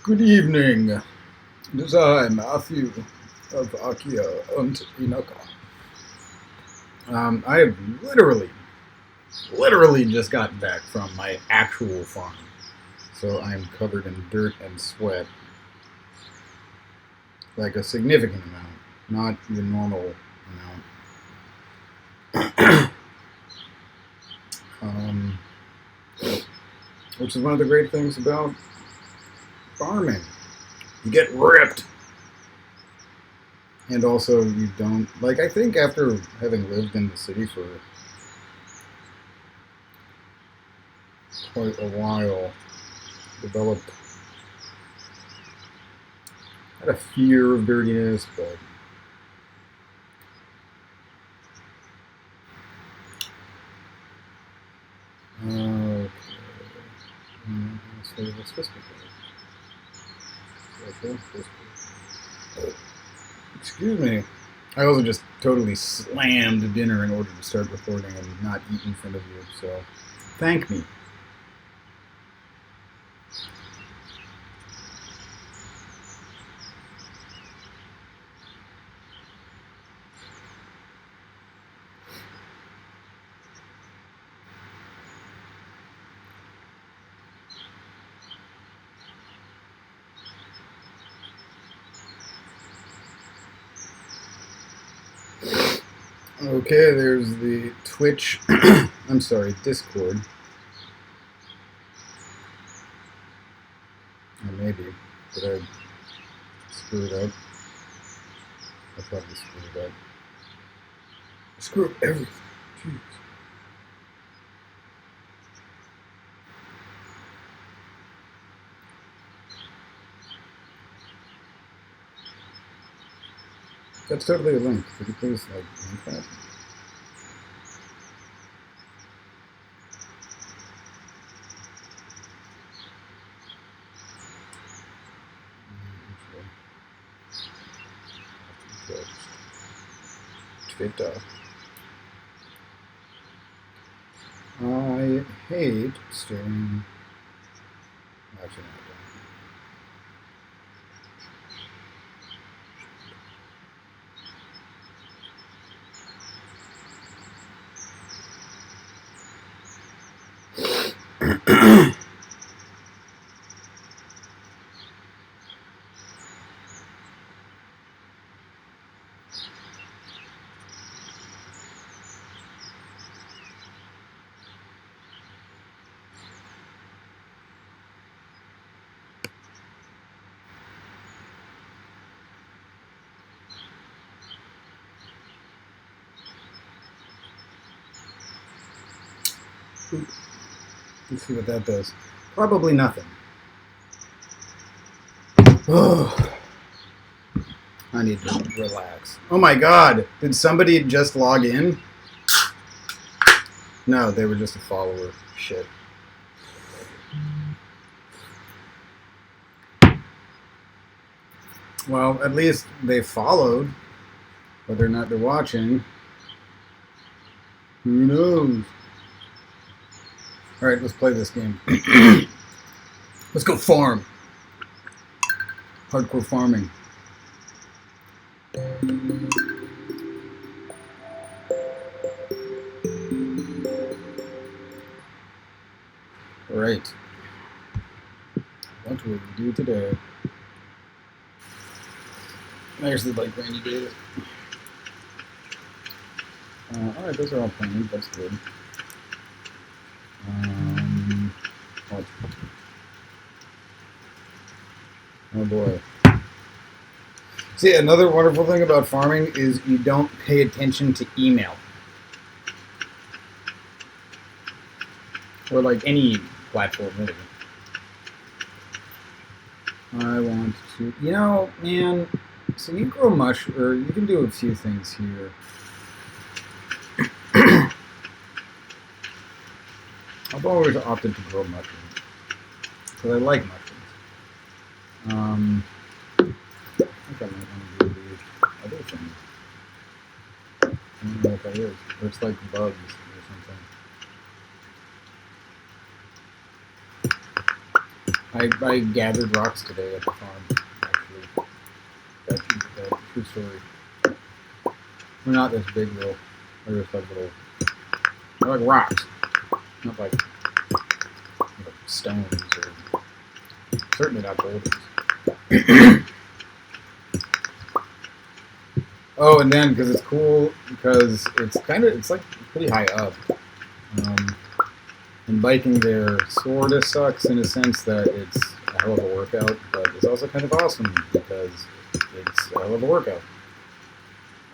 Good evening. It is I, Matthew of Akia und Inaka. I have literally just gotten back from my actual farm. So I am covered in dirt and sweat. Like a significant amount, not your normal amount. um, which is one of the great things about farming. You get ripped. And also, you don't. Like, I think after having lived in the city for quite a while, developed had a fear of dirtiness, but okay. So what's this Excuse me. I also just totally slammed dinner in order to start recording and not eat in front of you, so thank me. Okay, there's the Twitch. I'm sorry, Discord. Or maybe. Did I screw it up? I probably screwed it up. I screwed up everything. Jeez. That's totally a link. Could you please, link that? Twitter. I hate staring. Actually, no, I don't. Let's see what that does. Probably nothing. Oh, I need to relax. Oh my god! Did somebody just log in? No, they were just a follower. Shit. Well, at least they followed. Whether or not they're watching, who knows? Alright, let's play this game. Let's go farm. Hardcore farming. Alright. What will we do today? I actually like rainy days. Alright, those are all plain. That's good. What? Oh boy. See, another wonderful thing about farming is you don't pay attention to email. Or like any platform, really. I want to, man, so you grow or you can do a few things here. I've always opted to grow mushrooms because I like mushrooms. I think I might want to do the other thing. I don't know what that is. It's like bugs or something. I gathered rocks today at the farm, actually. That true story. They're not this big though. They're just like little, they're like rocks. Not like, stones or certainly not boulders. Oh, and then because it's cool because it's like pretty high up. And biking there sort of sucks in a sense that it's a hell of a workout, but it's also kind of awesome because it's a hell of a workout.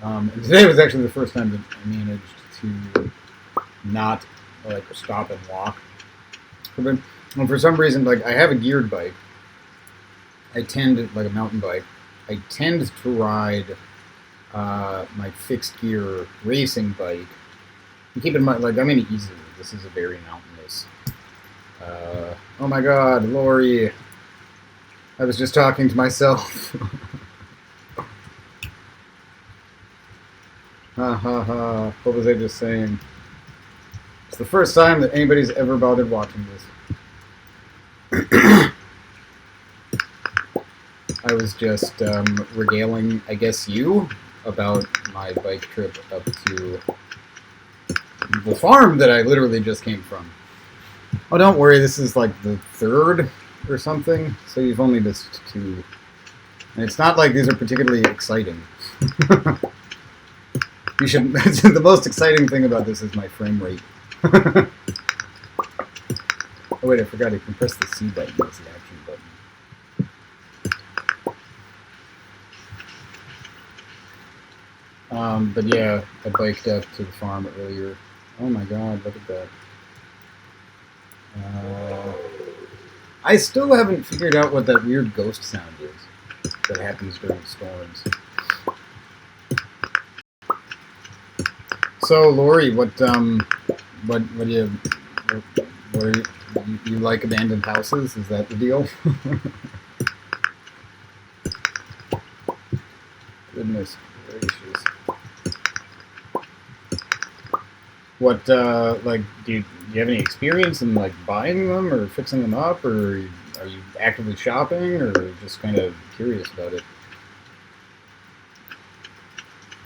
And today was actually the first time that I managed to not like stop and walk. But for some reason, like I have a geared bike. I tend to, like a mountain bike. I tend to ride my fixed gear racing bike. And keep in mind, like I'm in easy. This is a very mountainous. Oh my God, Lori! I was just talking to myself. Ha ha ha! What was I just saying? It's the first time that anybody's ever bothered watching this. I was just regaling, I guess, you about my bike trip up to the farm that I literally just came from. Oh, don't worry, this is like the third or something, so you've only missed two. And it's not like these are particularly exciting. You should. The most exciting thing about this is my frame rate. Oh wait, I forgot. You can press the C button as the action button. But yeah, I biked up to the farm earlier. Oh my God, look at that. I still haven't figured out what that weird ghost sound is that happens during storms. So, Lori, what do you like abandoned houses? Is that the deal? Goodness gracious. What, like, do you have any experience in, like, buying them or fixing them up, or are you actively shopping, or just kind of curious about it?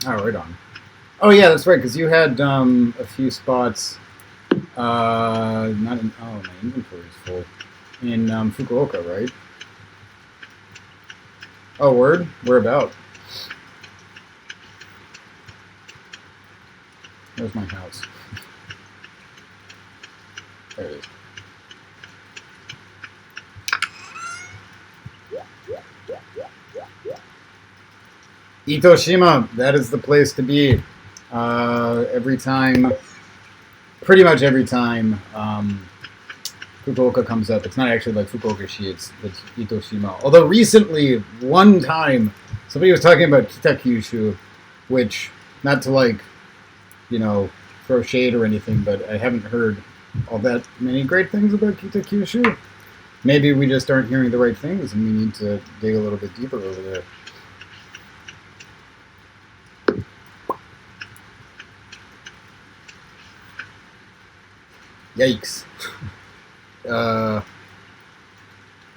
Oh, right on. Oh, yeah, that's right, because you had, a few spots, not in, oh, my inventory is full, in, Fukuoka, right? Oh, word? Whereabout? Where's my house? There it is. Itoshima, that is the place to be. Every time, pretty much every time Fukuoka comes up, it's not actually like Fukuoka-shi, it's Itoshima. Although recently, one time, somebody was talking about Kitakyushu, which, not to like, throw shade or anything, but I haven't heard all that many great things about Kitakyushu. Maybe we just aren't hearing the right things and we need to dig a little bit deeper over there. Yikes.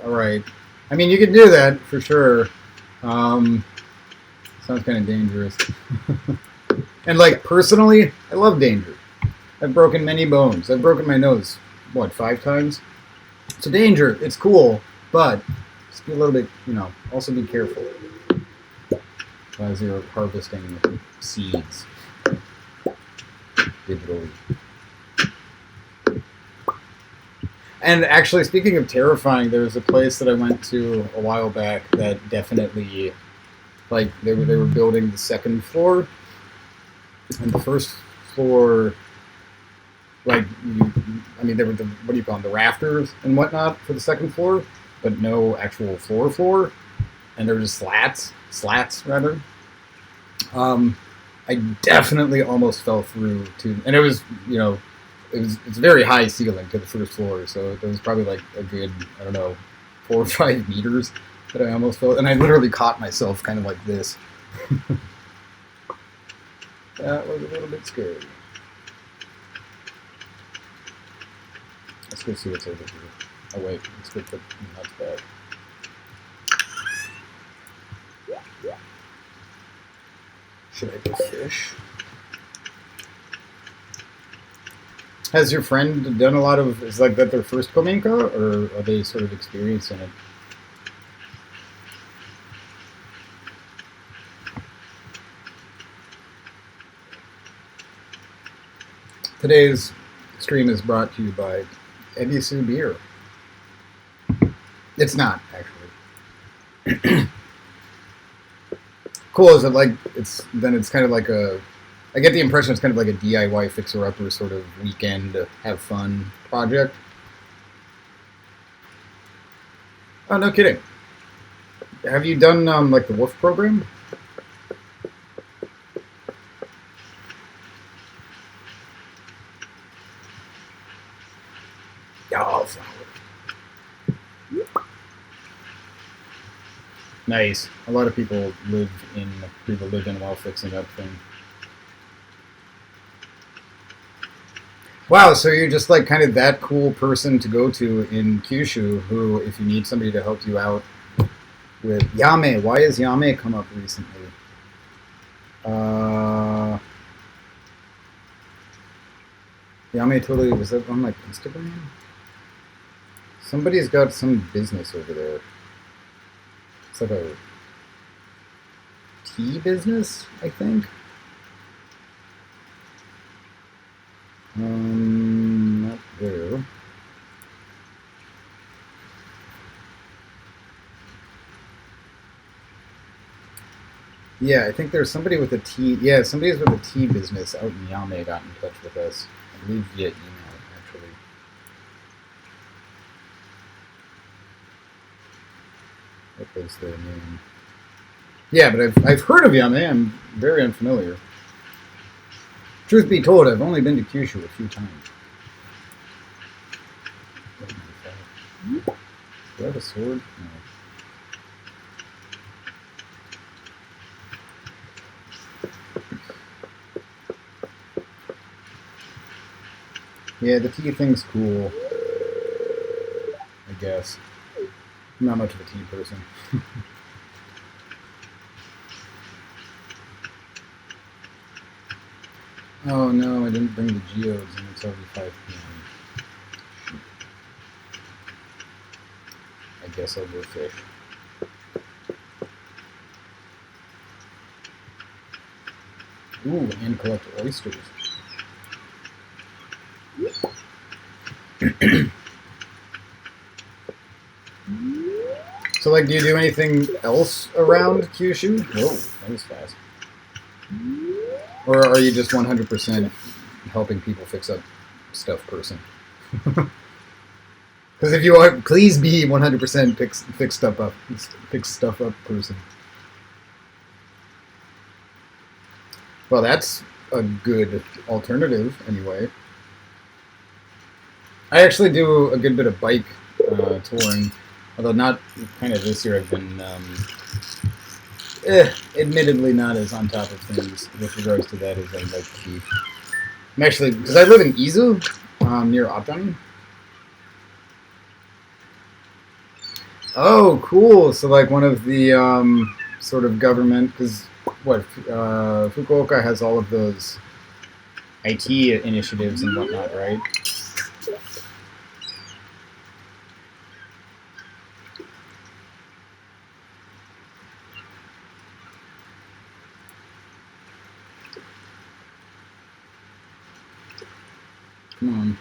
Alright. I mean, you can do that, for sure. Sounds kind of dangerous. And, like, personally, I love danger. I've broken many bones. I've broken my nose, 5 times? So danger, it's cool, but just be a little bit, also be careful as you're harvesting seeds digitally. And actually, speaking of terrifying, there was a place that I went to a while back that definitely, like, they were building the second floor, and the first floor, like, there were what do you call them, the rafters and whatnot for the second floor, but no actual floor, and there were just slats rather. I definitely almost fell through and it was, it's a very high ceiling to the first floor, so there was probably like a good, 4 or 5 meters that I almost fell, and I literally caught myself kind of like this. That was a little bit scary. Let's go see what's over here. Oh wait, let's go put nuts back. Should I go fish? Has your friend done a lot of? Is like that their first Komenka, or are they sort of experienced in it? Today's stream is brought to you by Ebisu Beer. It's not actually. Cool. Is it like it's then? It's kind of like a. I get the impression it's kind of like a DIY fixer-upper sort of weekend have fun project. Oh, no kidding. Have you done like the Wolf program? Yeah, nice. A lot of people live in while fixing up things. Wow, so you're just like kind of that cool person to go to in Kyushu who, if you need somebody to help you out with Yame. Why has Yame come up recently? Yame totally, was that on like Instagram? Somebody's got some business over there. It's like a tea business, I think. Not there. Yeah, I think there's somebody with a tea. Yeah, somebody's with a tea business out in Yame got in touch with us. I believe via email, actually. What was their name? Yeah, but I've heard of Yame. I'm very unfamiliar. Truth be told, I've only been to Kyushu a few times. Do I have a sword? No. Yeah, the tea thing's cool. I guess. I'm not much of a tea person. Oh no, I didn't bring the geodes and it's already 5 p.m. I guess I'll go fish. Ooh, and collect oysters. So, like, do you do anything else around Kyushu? Whoa, that was fast. Or are you just 100% helping people fix up stuff person? Because if you are, please be 100% fix stuff up person. Well, that's a good alternative, anyway. I actually do a good bit of bike touring, although not kind of this year. I've been, admittedly, not as on top of things with regards to that as I'd like to be. I'm actually, because I live in Izu, near Atami. Oh, cool! So, like, one of the sort of government, because Fukuoka has all of those IT initiatives and whatnot, right? Come on.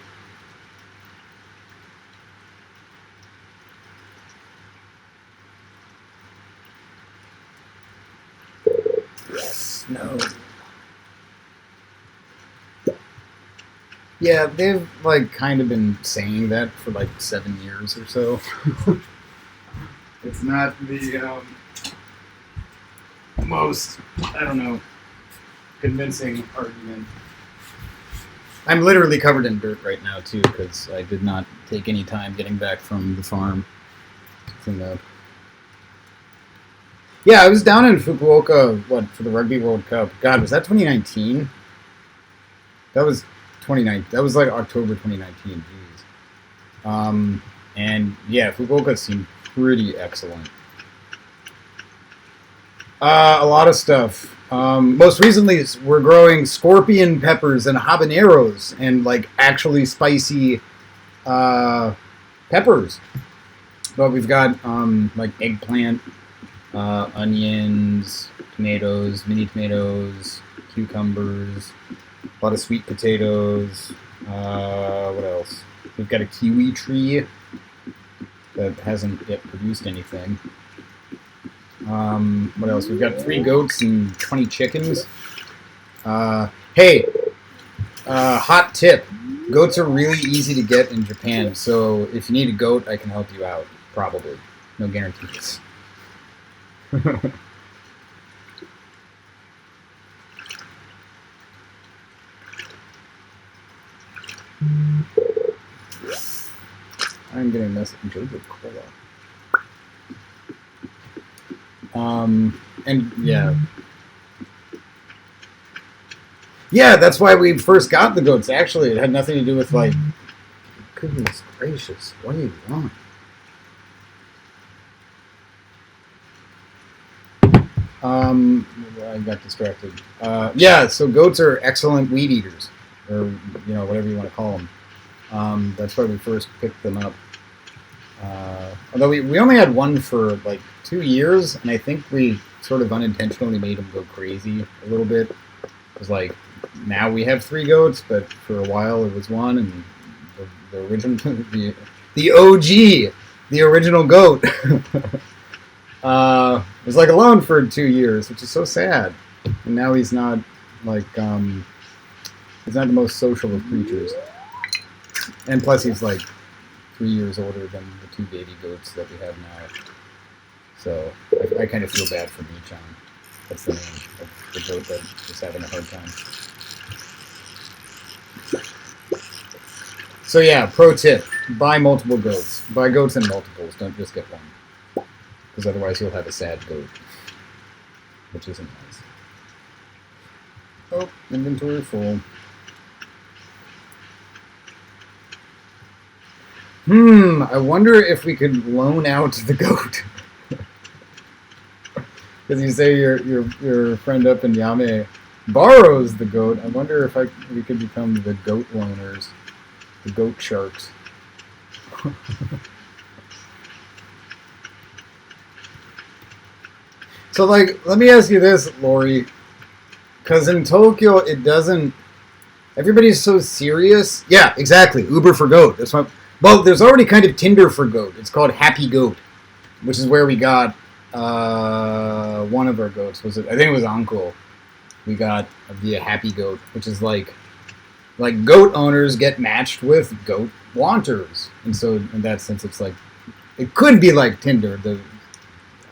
Yes, no. Yeah, they've like kind of been saying that for like 7 years or so. It's not the most, I don't know, convincing argument. I'm literally covered in dirt right now too because I did not take any time getting back from the farm to clean up. Yeah, I was down in Fukuoka, for the Rugby World Cup. God, was that 2019? That was 2019. That was like October 2019. Jeez. And yeah, Fukuoka seemed pretty excellent. A lot of stuff. Most recently, we're growing scorpion peppers and habaneros and like actually spicy peppers. But we've got like eggplant, onions, tomatoes, mini tomatoes, cucumbers, a lot of sweet potatoes. What else? We've got a kiwi tree that hasn't yet produced anything. What else? We've got 3 goats and 20 chickens. Hey, hot tip. Goats are really easy to get in Japan, so if you need a goat, I can help you out. Probably. No guarantees. I'm getting a message from Jojo Cola. And yeah. Yeah, that's why we first got the goats. Actually, it had nothing to do with like. Goodness gracious, what do you want? I got distracted. Yeah, so goats are excellent weed eaters, or whatever you want to call them. That's why we first picked them up. Although we only had one for like 2 years, and I think we sort of unintentionally made him go crazy a little bit. It was like, now we have 3 goats, but for a while it was one, and the original, the OG, the original goat, was like alone for 2 years, which is so sad. And now he's not like he's not the most social of creatures, and plus he's like 3 years older than the 2 baby goats that we have now. So I kind of feel bad for Michan. That's the name of the goat that is having a hard time. So yeah, pro tip, buy multiple goats. Buy goats in multiples, don't just get one. Because otherwise you'll have a sad goat. Which isn't nice. Oh, inventory full. I wonder if we could loan out the goat. Because you say your friend up in Yame borrows the goat. I wonder if we could become the goat loaners. The goat sharks. So, like, let me ask you this, Lori. Because in Tokyo, it doesn't... Everybody's so serious. Yeah, exactly. Uber for goat. That's what... Well, there's already kind of Tinder for goat. It's called Happy Goat, which is where we got one of our goats. I think it was Uncle. We got via Happy Goat, which is like goat owners get matched with goat wanters, and so in that sense, it's like it could be like Tinder.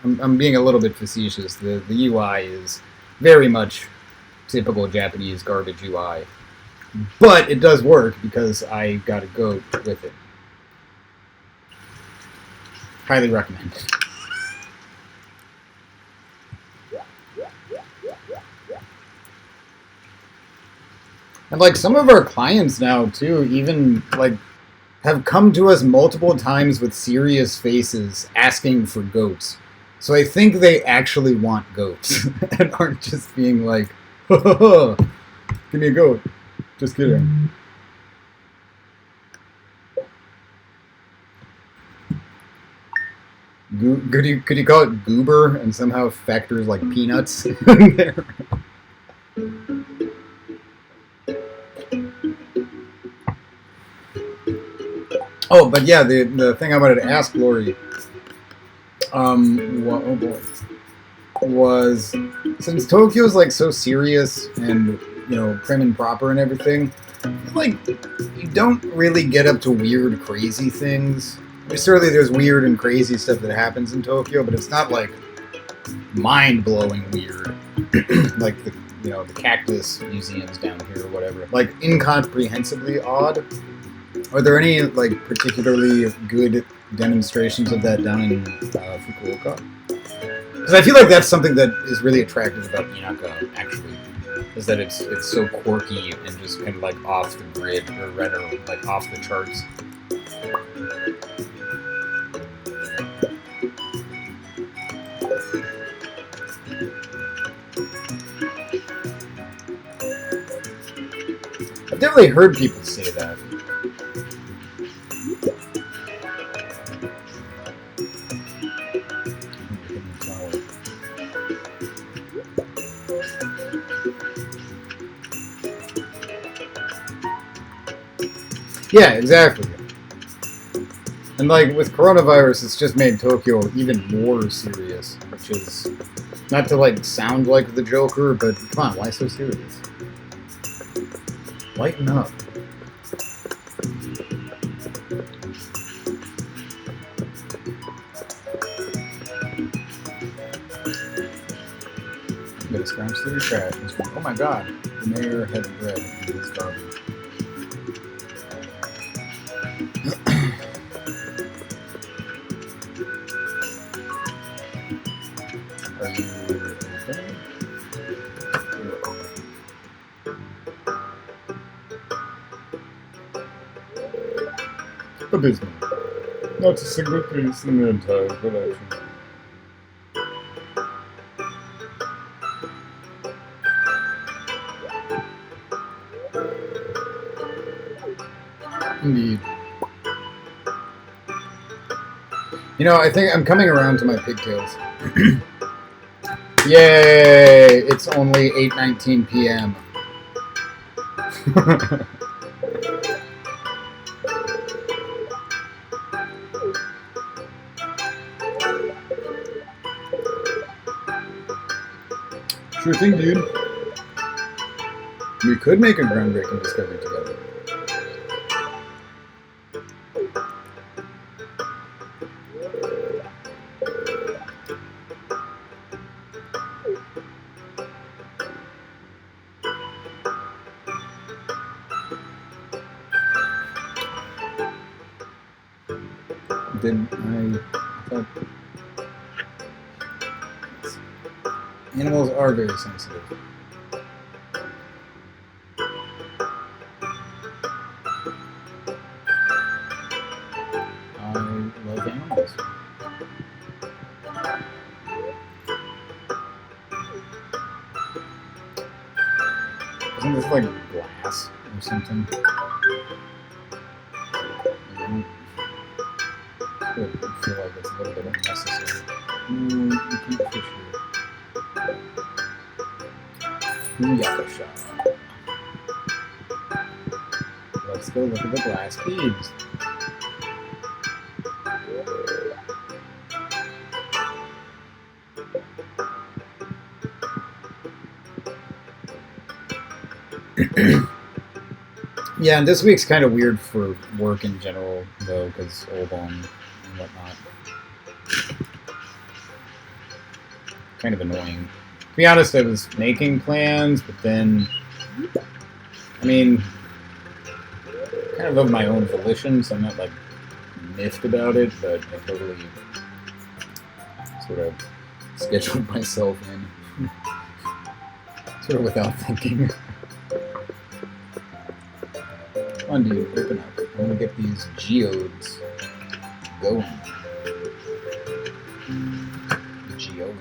I'm being a little bit facetious. The UI is very much typical Japanese garbage UI, but it does work because I got a goat with it. Highly recommend. And like some of our clients now too, even like have come to us multiple times with serious faces asking for goats. So I think they actually want goats and aren't just being like, give me a goat. Just kidding. Could you call it goober and somehow factors like peanuts in there? Oh, but yeah, the thing I wanted to ask Lori, was since Tokyo's like so serious and prim and proper and everything, like you don't really get up to weird, crazy things. I mean, certainly there's weird and crazy stuff that happens in Tokyo, but it's not like mind-blowing weird, like the cactus museums down here or whatever. Like incomprehensibly odd. Are there any like particularly good demonstrations of that down in Fukuoka? Because I feel like that's something that is really attractive about Inaka, actually, is that it's so quirky and just kind of like off the grid or rather like off the charts. definitely heard people say that. Yeah, exactly. And like with coronavirus, it's just made Tokyo even more serious, which is not to like sound like the Joker, but come on, why so serious? Lighten up. I'm gonna scrounge through the trash and scream, oh my god, the mayor had bread in his garbage. Are you okay? Abysmal. Not a single piece in the entire collection. Indeed. You know, I think I'm coming around to my pigtails. Yay! It's only 8:19 p.m. Sure thing, dude. We could make a groundbreaking discovery together. Did I thought animals are very sensitive. I love animals. Isn't this like glass or something? I feel like it's a little bit unnecessary. You can't fish here. Yakasha. Let's go look at the glass beads. Yeah, and this week's kind of weird for work in general, though, because Obon and whatnot. Kind of annoying. To be honest, I was making plans, but then, I mean, kind of my own volition, so I'm not, like, miffed about it, but I totally sort of scheduled myself in. Sort of without thinking. Come on, dude, open up. I want to get these geodes going. Geode.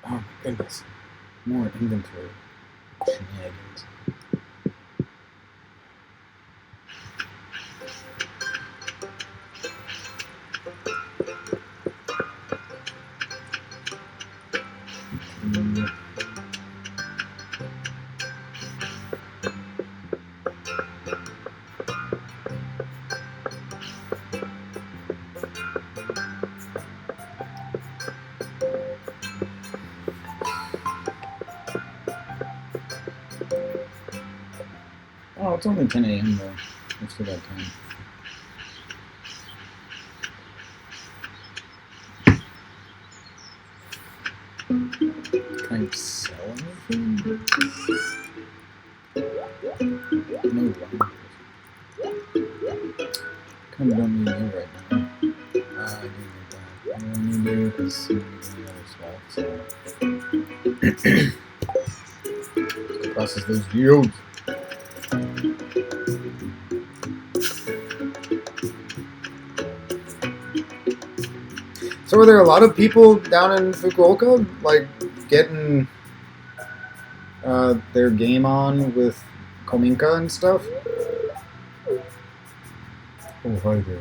Oh my goodness. More inventory. Shenanigans. Oh, it's only 10 a.m. though. Let's still got time. Can I sell anything? No one. Kind of don't need you right now. I do need that. I don't need you because I'm doing other stuff, so. Process those geodes. So are there a lot of people down in Fukuoka, like, getting their game on with Kominka and stuff? Oh, hi there.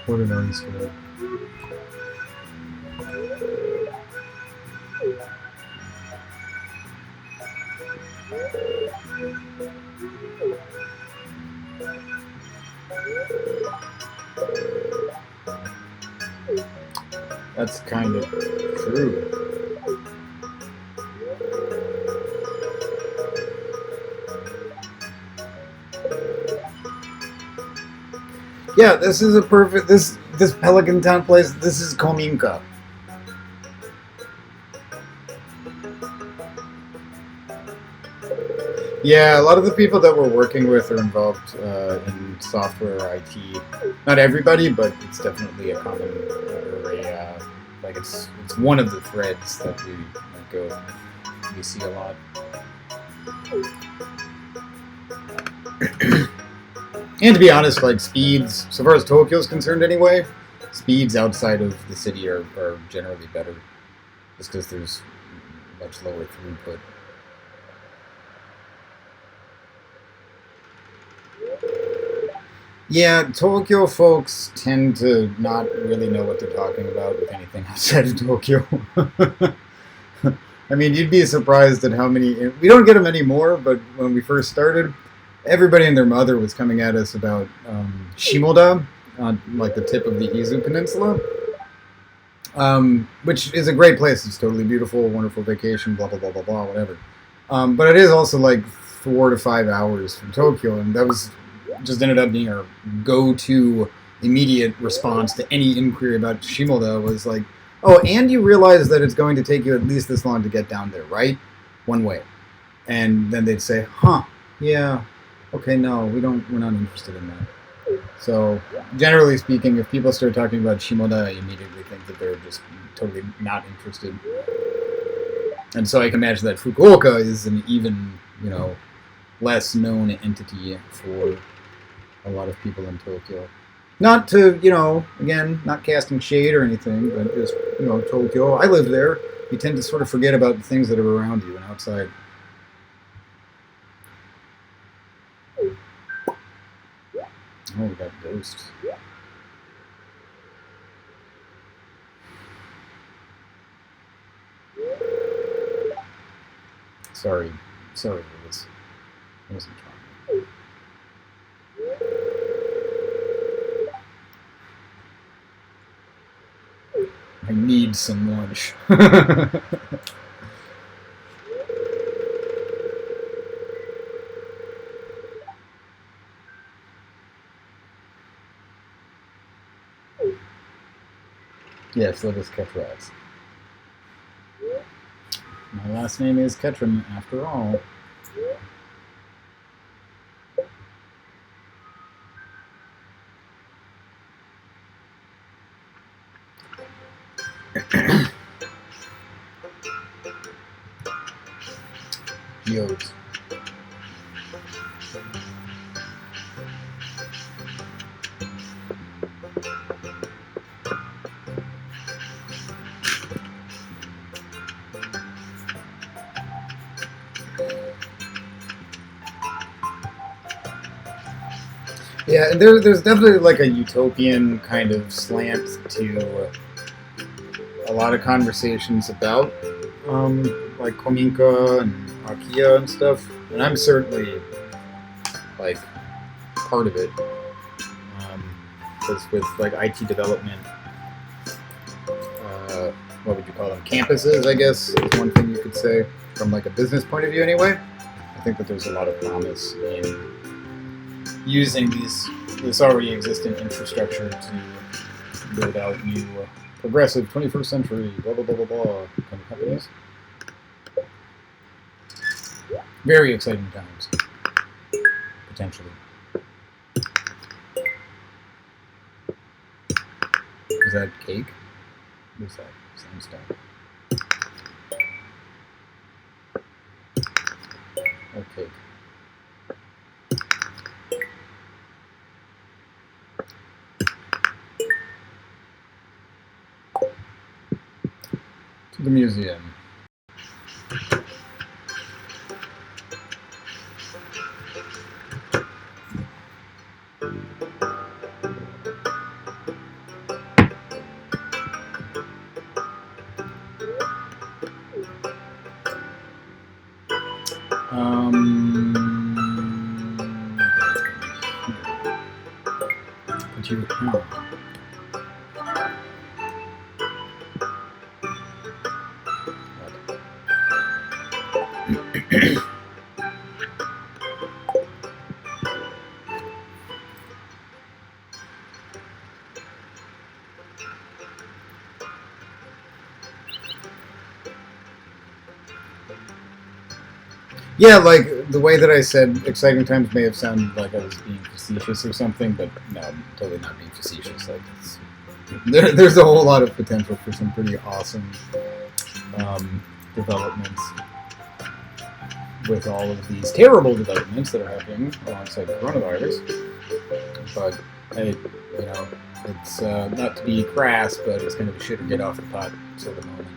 What a nice guy. That's kind of true. Yeah, this is a perfect this Pelican Town place. This is Kominka. Yeah, a lot of the people that we're working with are involved in software or IT. Not everybody, but it's definitely a common or like it's one of the threads that we see a lot. And to be honest, like speeds, so far as Tokyo's concerned anyway, speeds outside of the city are generally better, just because there's much lower throughput. Yeah, Tokyo folks tend to not really know what they're talking about with anything outside of Tokyo. I mean, you'd be surprised at how many. We don't get them anymore, but when we first started, everybody and their mother was coming at us about Shimoda, on like the tip of the Izu Peninsula, which is a great place. It's totally beautiful, wonderful vacation, blah blah blah blah blah, whatever. But it is also like 4 to 5 hours from Tokyo, and that was just ended up being our go-to immediate response to any inquiry about Shimoda was like, "Oh, and you realize that it's going to take you at least this long to get down there, right? One way." And then they'd say, "Huh, yeah, okay, no, we're not interested in that." So, generally speaking, if people start talking about Shimoda, I immediately think that they're just totally not interested. And so I can imagine that Fukuoka is an even, less known entity for a lot of people in Tokyo. Not to, again, not casting shade or anything, but just, Tokyo. I live there. You tend to sort of forget about the things that are around you and outside. Oh, we got ghosts. Sorry, Lewis. I wasn't trying. I need some lunch. Yes, let us catch rats. My last name is Ketchum, after all. Geodes. Yeah, there's definitely like a utopian kind of slant to a lot of conversations about like Kominka and Akia and stuff, and I'm certainly like part of it because with like IT development, what would you call them? Campuses, I guess, is one thing you could say from like a business point of view. Anyway, I think that there's a lot of promise in using this already existing infrastructure to build out new progressive 21st century blah blah blah blah blah kind of companies. Very exciting times, potentially. Is that cake? What is that? Sandstone. Or cake. To the museum. But you have. Yeah, like the way that I said exciting times may have sounded like I was being facetious or something, but no, I'm totally not being facetious. Like there's a whole lot of potential for some pretty awesome developments with all of these terrible developments that are happening alongside coronavirus. But hey, you know, it's not to be crass, but it's kind of a shit or get off the pot sort of moment.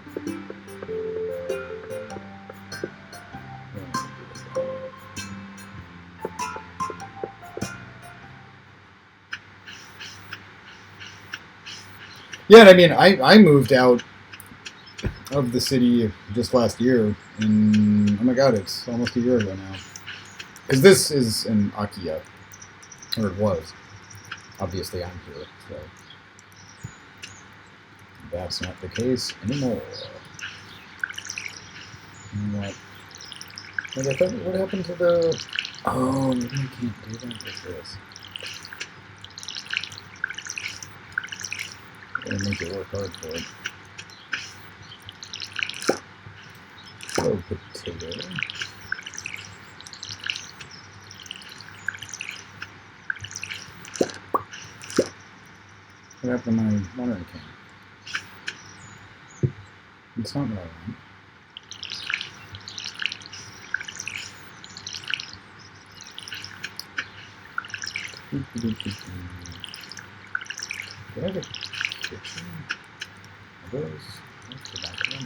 Yeah, and I mean, I moved out of the city just last year, and oh my god, it's almost a year ago now. Because this is in Akia, or it was. Obviously, I'm here, so that's not the case anymore. What? What happened to the? Oh, maybe I can't do that with this. Gotta make it work hard for it. Oh, potato. What happened to my watering can? It's not what I want. Do I have a kitchen? Are those? Let's go back to them.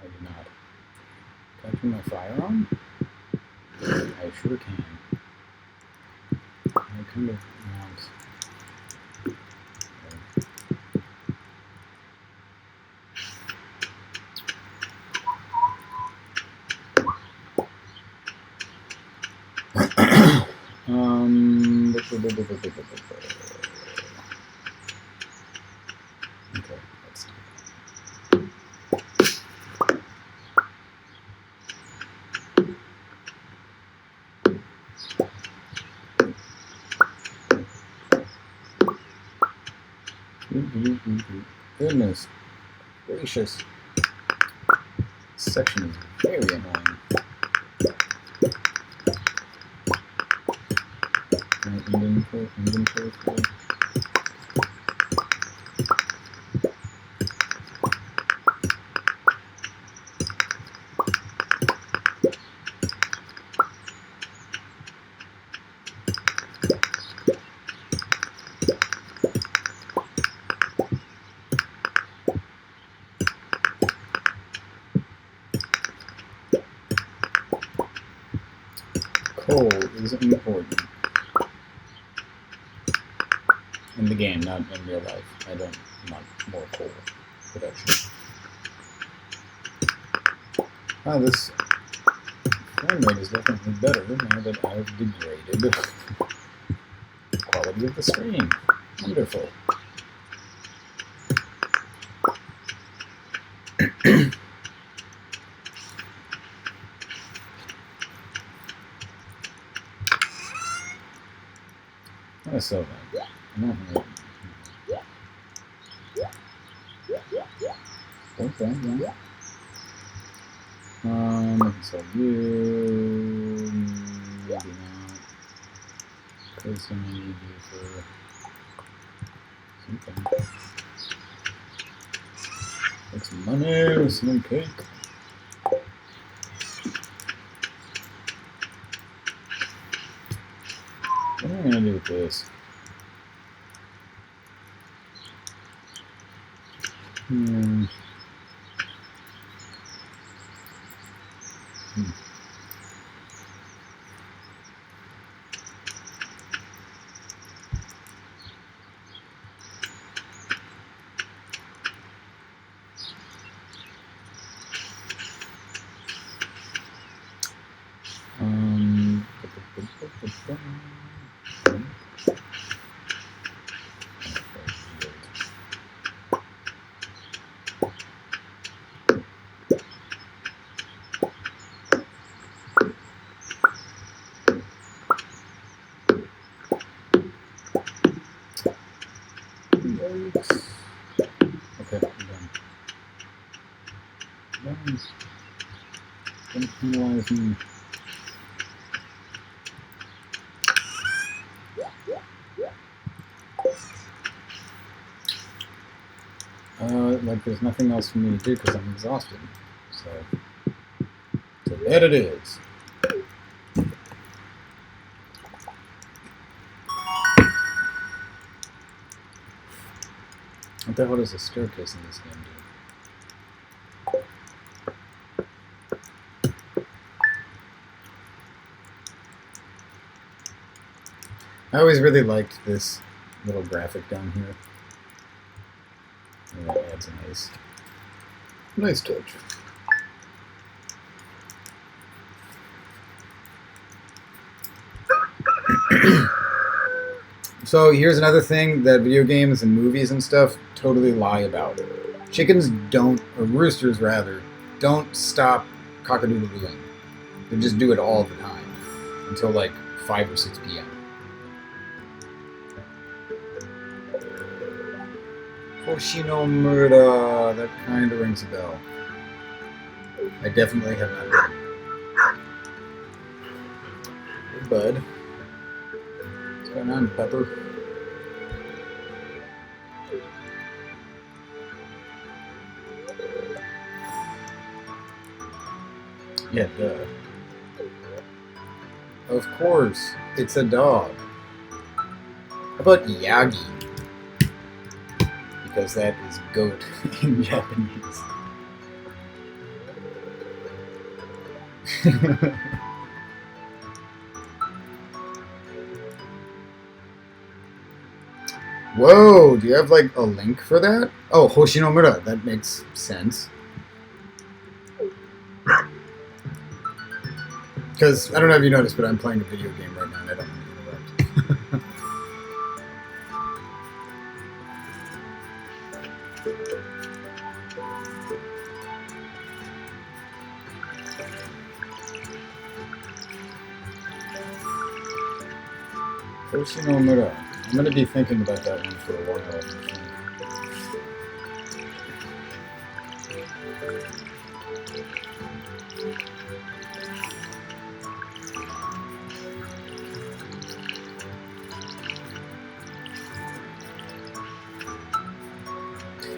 I do not. Can I turn my fire on? I sure can. I kind of want. Okay, let's do Goodness gracious. This section is very annoying. Inventory for. Coal is important in the game, not in real life. I don't want more coal production. Ah, this frame rate is definitely better now that I've degraded the quality of the stream. Wonderful. I sell that. Okay, yeah. I can sell you. Maybe not. Because I need you for something. Make some money with some cake. continue with this. Hmm. Okay, I'm done. Don't penalize me. Like there's nothing else for me to do because I'm exhausted. So there it is. What the hell does a staircase in this game do? I always really liked this little graphic down here. And that adds a nice touch. So here's another thing that video games and movies and stuff totally lie about. Chickens don't, or roosters rather, don't stop cock-a-doodle-dooing. They just do it all the time until like 5 or 6 p.m. Hoshino Murda, that kind of rings a bell. I definitely have not done. Hey, bud. What's going on, Pepper? Yeah, duh. Of course, it's a dog. How about Yagi? Because that is goat in Japanese. Whoa, do you have like a link for that? Oh, Hoshinomura, that makes sense. Because, I don't know if you noticed, but I'm playing a video game right now and I don't want to interrupt. Hoshinomura. I'm going to be thinking about that one for a while, I think.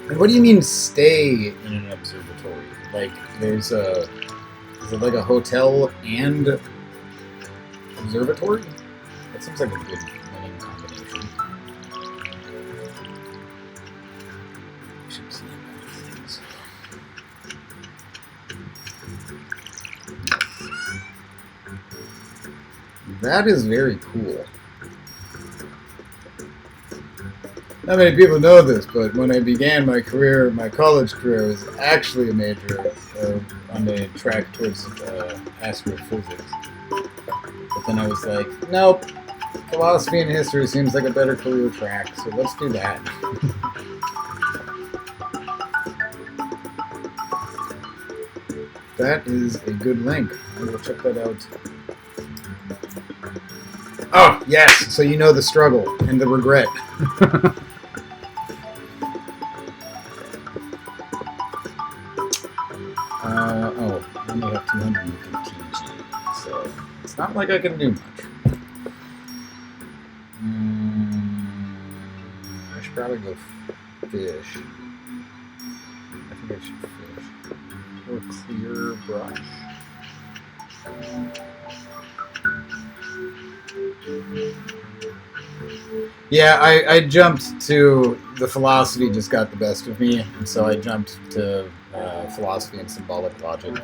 And what do you mean stay in an observatory? Like, is it like a hotel and observatory? That seems like a good winning combination. Should see things. That is very cool. Not many people know this, but when I began my career, my college career, I was actually a major on the track towards astrophysics. But then I was like, nope, philosophy and history seems like a better career track, so let's do that. That is a good link. I will check that out. Oh, yes, so you know the struggle and the regret. Oh, I only have 215 G, so it's not like I can do much. I should probably go fish. I think I should fish. Or clear brush. Yeah, I jumped to the philosophy just got the best of me, and so I jumped to philosophy and symbolic logic,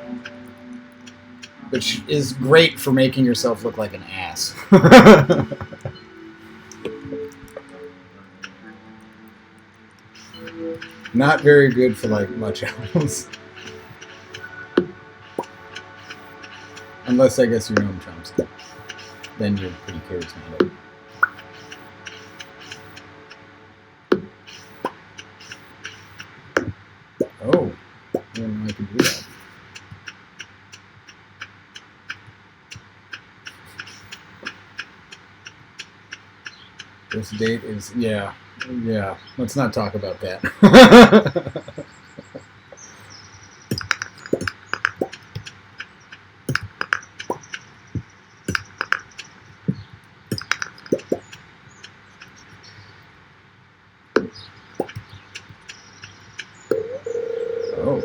which is great for making yourself look like an ass. Not very good for like much else. Unless I guess you're Noam Chomsky. Then you're pretty charismatic. Oh, I didn't know I could do that. This date is, yeah. Let's not talk about that. Oh.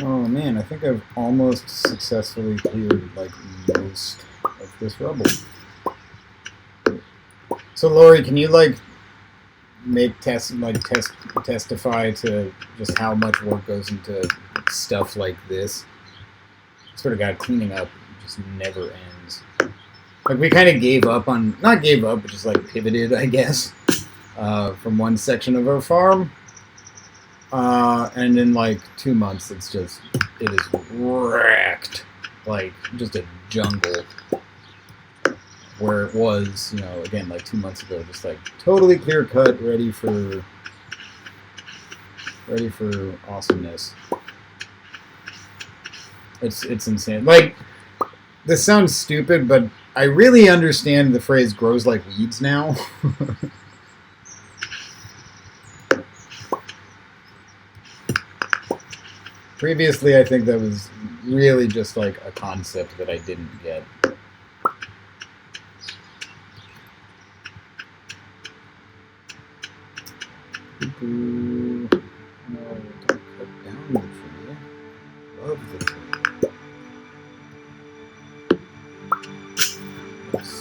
Oh man, I think I've almost successfully cleared like most of this rubble. So Lori, can you like testify to just how much work goes into stuff like this? Sort of got cleaning up just never ends. Like we kind of gave up on, not gave up, but just like pivoted, I guess, from one section of our farm. And in like 2 months, it is wrecked, like just a jungle. Where it was, you know, again like 2 months ago, just like totally clear cut, ready for awesomeness. It's insane. Like, this sounds stupid, but I really understand the phrase "grows like weeds" now. Previously, I think that was really just like a concept that I didn't get. No, don't cut down the tree. Love the tree. Oops.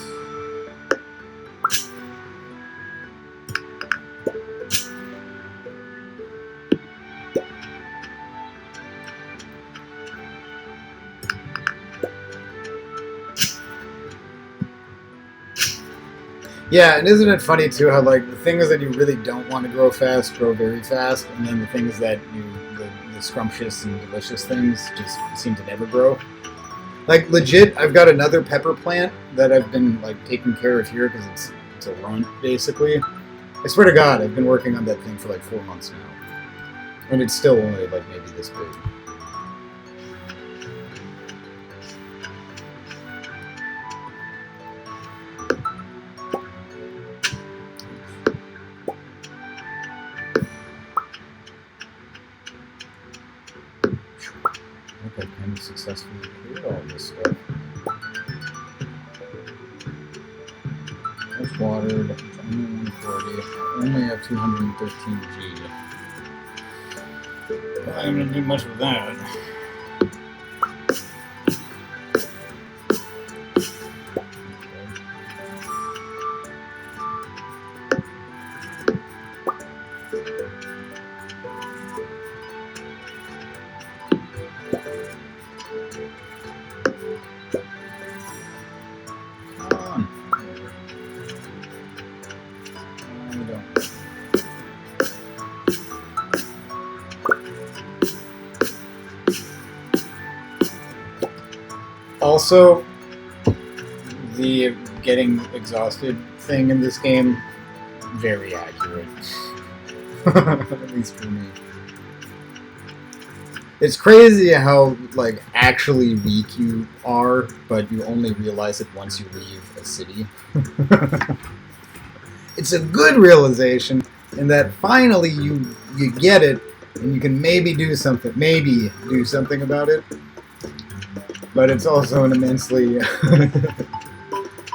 Yeah, and isn't it funny too how like the things that you really don't want to grow fast grow very fast, and then the things that the scrumptious and delicious things just seem to never grow. Like legit, I've got another pepper plant that I've been like taking care of here because it's a runt basically. I swear to God, I've been working on that thing for like 4 months now, and it's still only like maybe this big. I kind of successfully cleared all this stuff. It's watered. It's only 140. I only have 213 G. Well, I'm gonna do much with that. Also, the getting exhausted thing in this game, very accurate. At least for me. It's crazy how, like, actually weak you are, but you only realize it once you leave a city. It's a good realization in that finally you get it and you can maybe do something about it, but it's also an immensely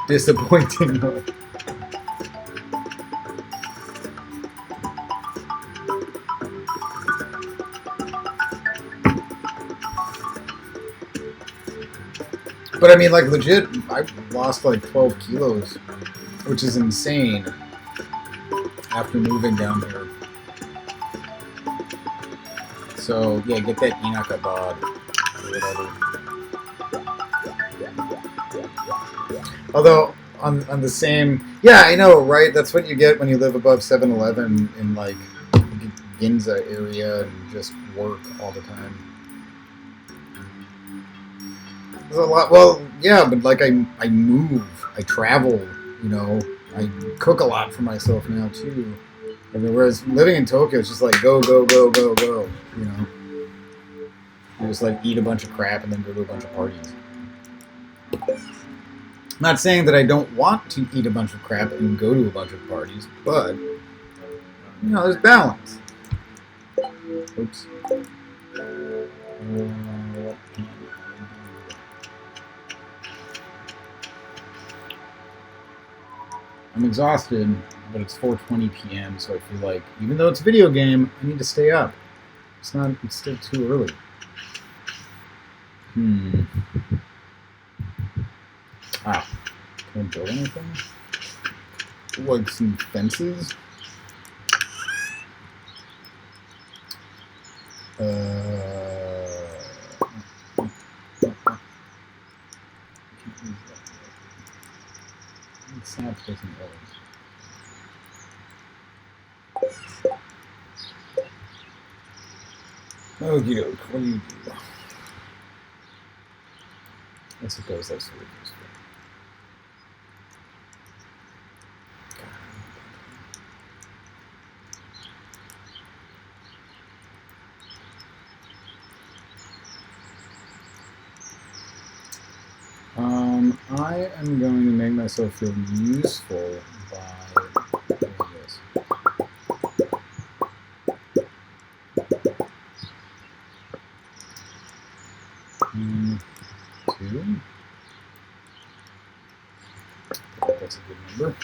disappointing one. But I mean, like, legit, I lost like 12 kilos, which is insane after moving down here. So, yeah, get that Enoch bod or whatever. Although, on the same... Yeah, I know, right? That's what you get when you live above 7-Eleven in, like, Ginza area and just work all the time. There's a lot... Well, yeah, but, like, I move. I travel, you know. I cook a lot for myself now, too. I mean, whereas living in Tokyo, it's just like, go, go, go, go, go, you know. You just, like, eat a bunch of crap and then go to a bunch of parties. I'm not saying that I don't want to eat a bunch of crap and go to a bunch of parties, but, you know, there's balance. Oops. I'm exhausted, but it's 4:20 p.m., so I feel like, even though it's a video game, I need to stay up. It's still too early. Ah. Can I build anything? Like some fences? Sap doesn't always. Okie doke, what do you do? I suppose that's what it is. I am going to make myself feel useful by doing this. Two. That's a good number.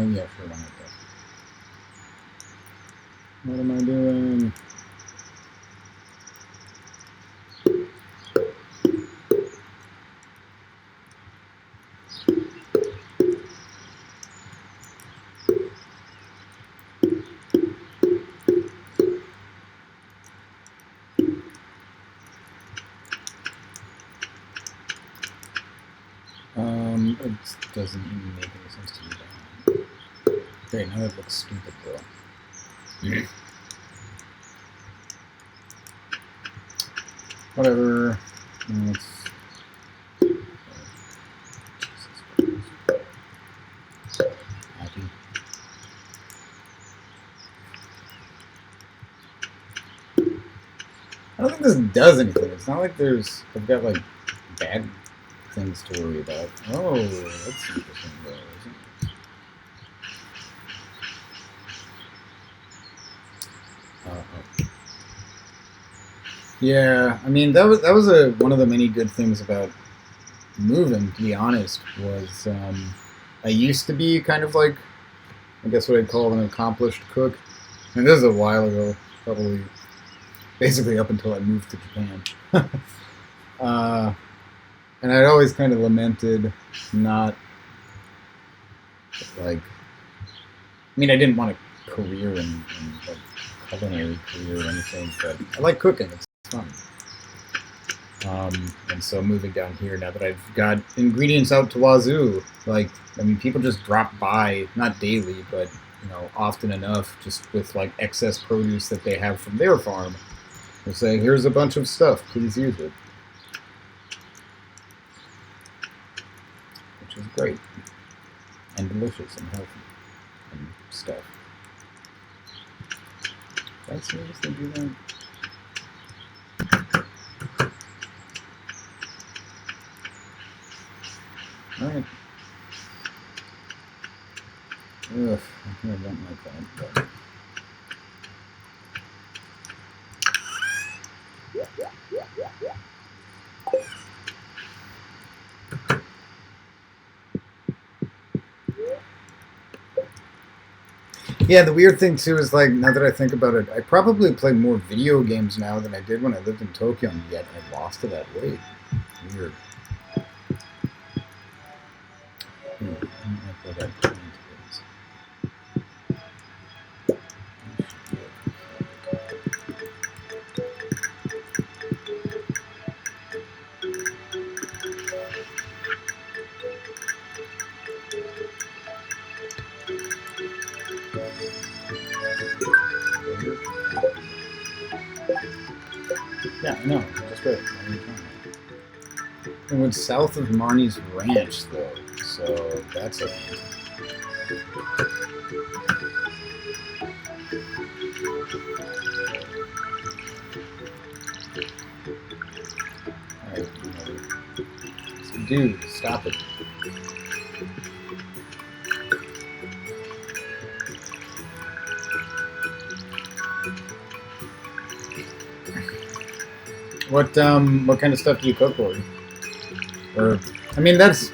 Yeah, sure, why not that? What am I doing? It doesn't even make any sense to me. Great, now that looks stupid, though. Whatever. Let's... Happy. I don't think this does anything. It's not like I've got, like, bad things to worry about. Oh, that's interesting, though, isn't it? Yeah, I mean, that was one of the many good things about moving, to be honest, was I used to be kind of like, I guess what I'd call an accomplished cook. And this is a while ago, probably basically up until I moved to Japan. And I'd always kind of lamented not, like, I mean, I didn't want a career in like, culinary career or anything, but I like cooking. It's fun. And so moving down here, now that I've got ingredients out to wazoo, like, I mean, people just drop by, not daily, but, you know, often enough, just with, like, excess produce that they have from their farm. They'll say, here's a bunch of stuff, please use it. Which is great. And delicious and healthy and stuff. Did I seriously do that? something like that. But. Yeah, the weird thing too is, like, now that I think about it, I probably play more video games now than I did when I lived in Tokyo, and yet I lost to that weight. Weird. Yeah, I know. Just right. It went south of Marnie's ranch, though, so that's a. Alright, dude, stop it. What kind of stuff do you cook, Lord? Or, I mean, that's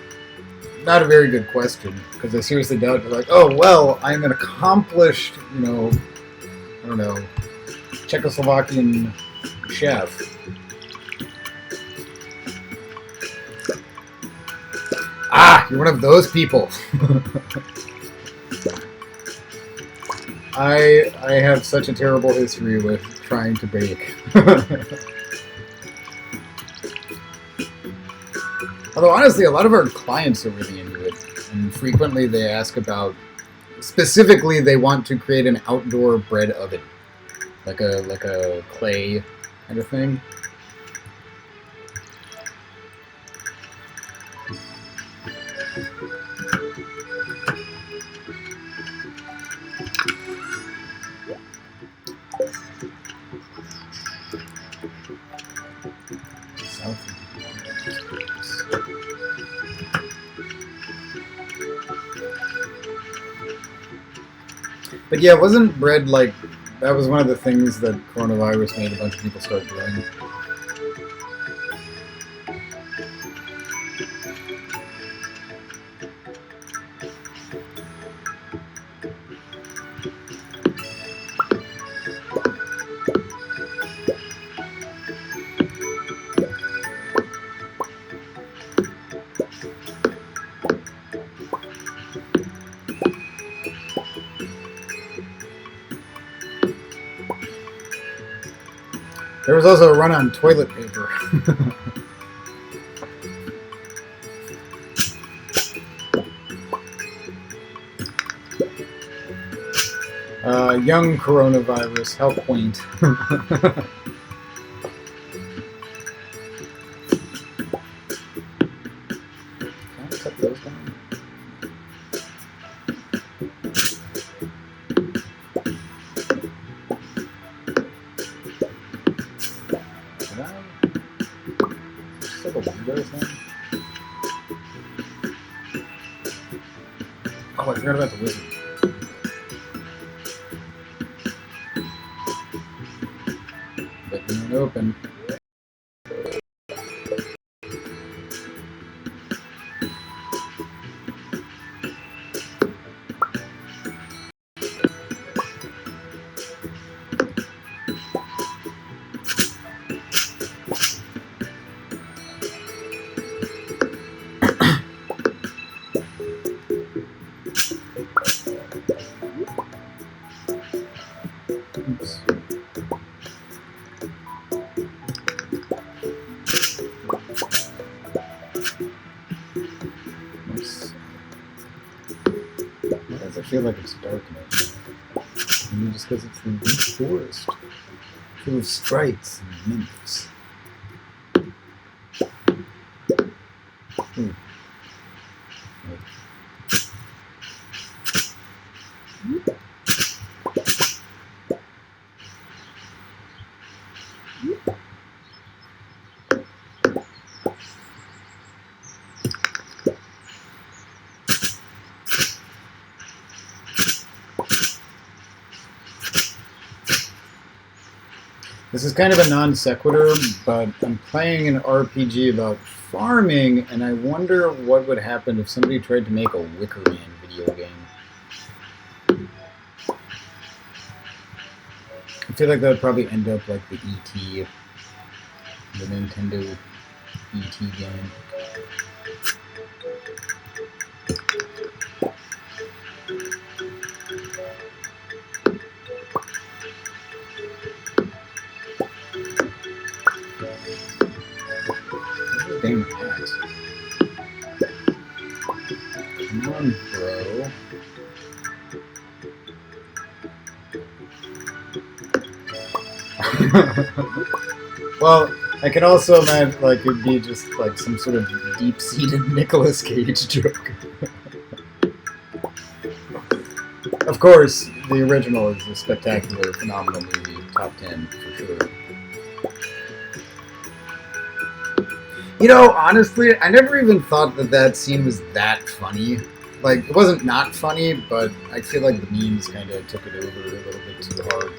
not a very good question, because I seriously doubt you're like, oh, well, I'm an accomplished, I don't know, Czechoslovakian chef. Ah, you're one of those people. I have such a terrible history with trying to bake. Although, honestly, a lot of our clients are really into it, and frequently they ask about, specifically, they want to create an outdoor bread oven, like a clay kind of thing. But yeah, wasn't bread like, that was one of the things that coronavirus made a bunch of people start doing? There was also a run on toilet paper. Young coronavirus, how quaint. Can I set those down? Should I? Just like a window thing? Oh, I forgot about the wizard. But open. Oops. Oops. Guys, I feel like it's dark now. Maybe just because it's the deep forest, full of sprites and nymphs. This is kind of a non sequitur, but I'm playing an RPG about farming, and I wonder what would happen if somebody tried to make a Wicker Man video game. I feel like that would probably end up like the E.T., the Nintendo E.T. game. Damn axe. Come on, bro. Well, I could also imagine like it'd be just like some sort of deep-seated Nicolas Cage joke. Of course, the original is a spectacular, phenomenal movie, top 10 for sure. You know, honestly, I never even thought that that scene was that funny. Like, it wasn't not funny, but I feel like the memes kind of took it over a little bit too hard.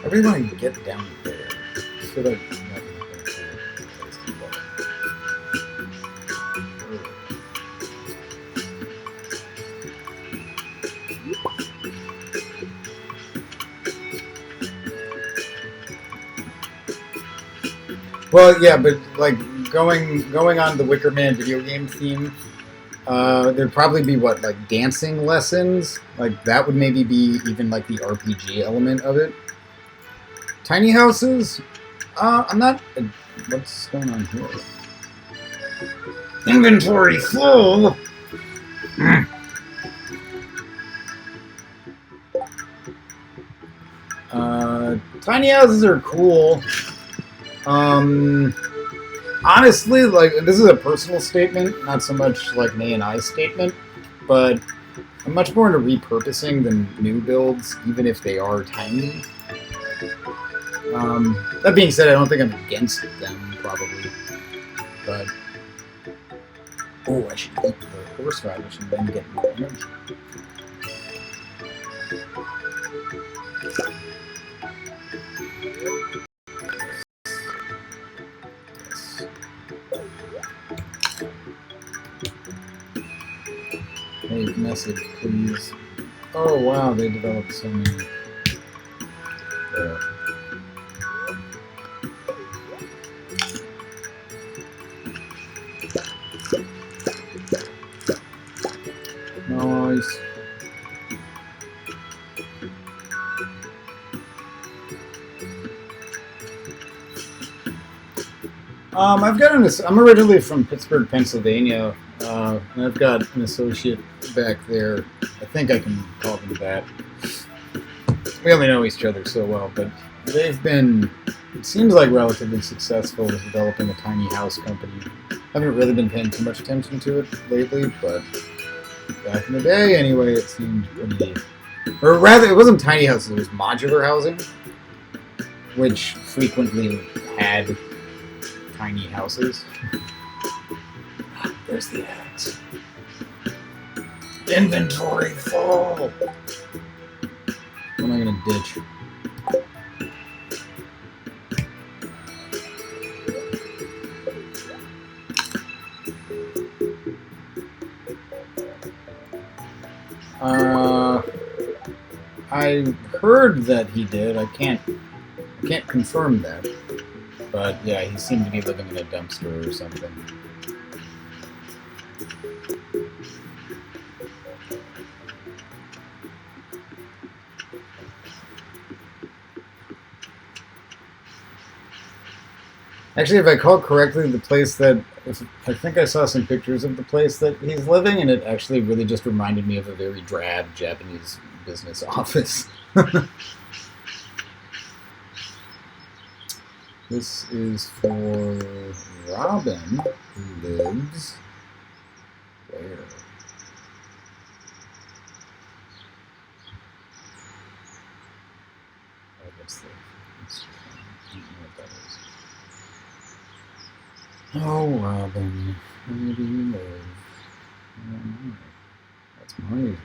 I really want to get down there. I feel like that might be a cool place to go. Well, yeah, but like going on the Wicker Man video game theme, there'd probably be what, like dancing lessons? Like that would maybe be even like the RPG element of it. Tiny houses? I'm not. What's going on here? Inventory full. Tiny houses are cool. Honestly, like this is a personal statement, not so much like an A&I statement, but I'm much more into repurposing than new builds, even if they are tiny. That being said, I don't think I'm against them, probably. But oh, I should eat the horseradish and then get more energy. Hey, message, please. Oh wow, they developed so many. Nice. I've got I'm originally from Pittsburgh, Pennsylvania, and I've got an associate back there. I think I can call them that. We only know each other so well, but they've been, it seems like, relatively successful with developing a tiny house company. I haven't really been paying too much attention to it lately, but back in the day, anyway, it seemed pretty. Or rather, it wasn't tiny houses, it was modular housing, which frequently had tiny houses. There's the axe. Inventory full! What am I gonna ditch? I heard that he did. I can't confirm that. But yeah, he seemed to be living in a dumpster or something. Actually, if I recall correctly, the place that I think I saw some pictures of the place that he's living, and it actually really just reminded me of a very drab Japanese business office. This is for Robin, who lives where? Oh, what's the? I don't know what that is. Oh, Robin, where do you live? That's my range.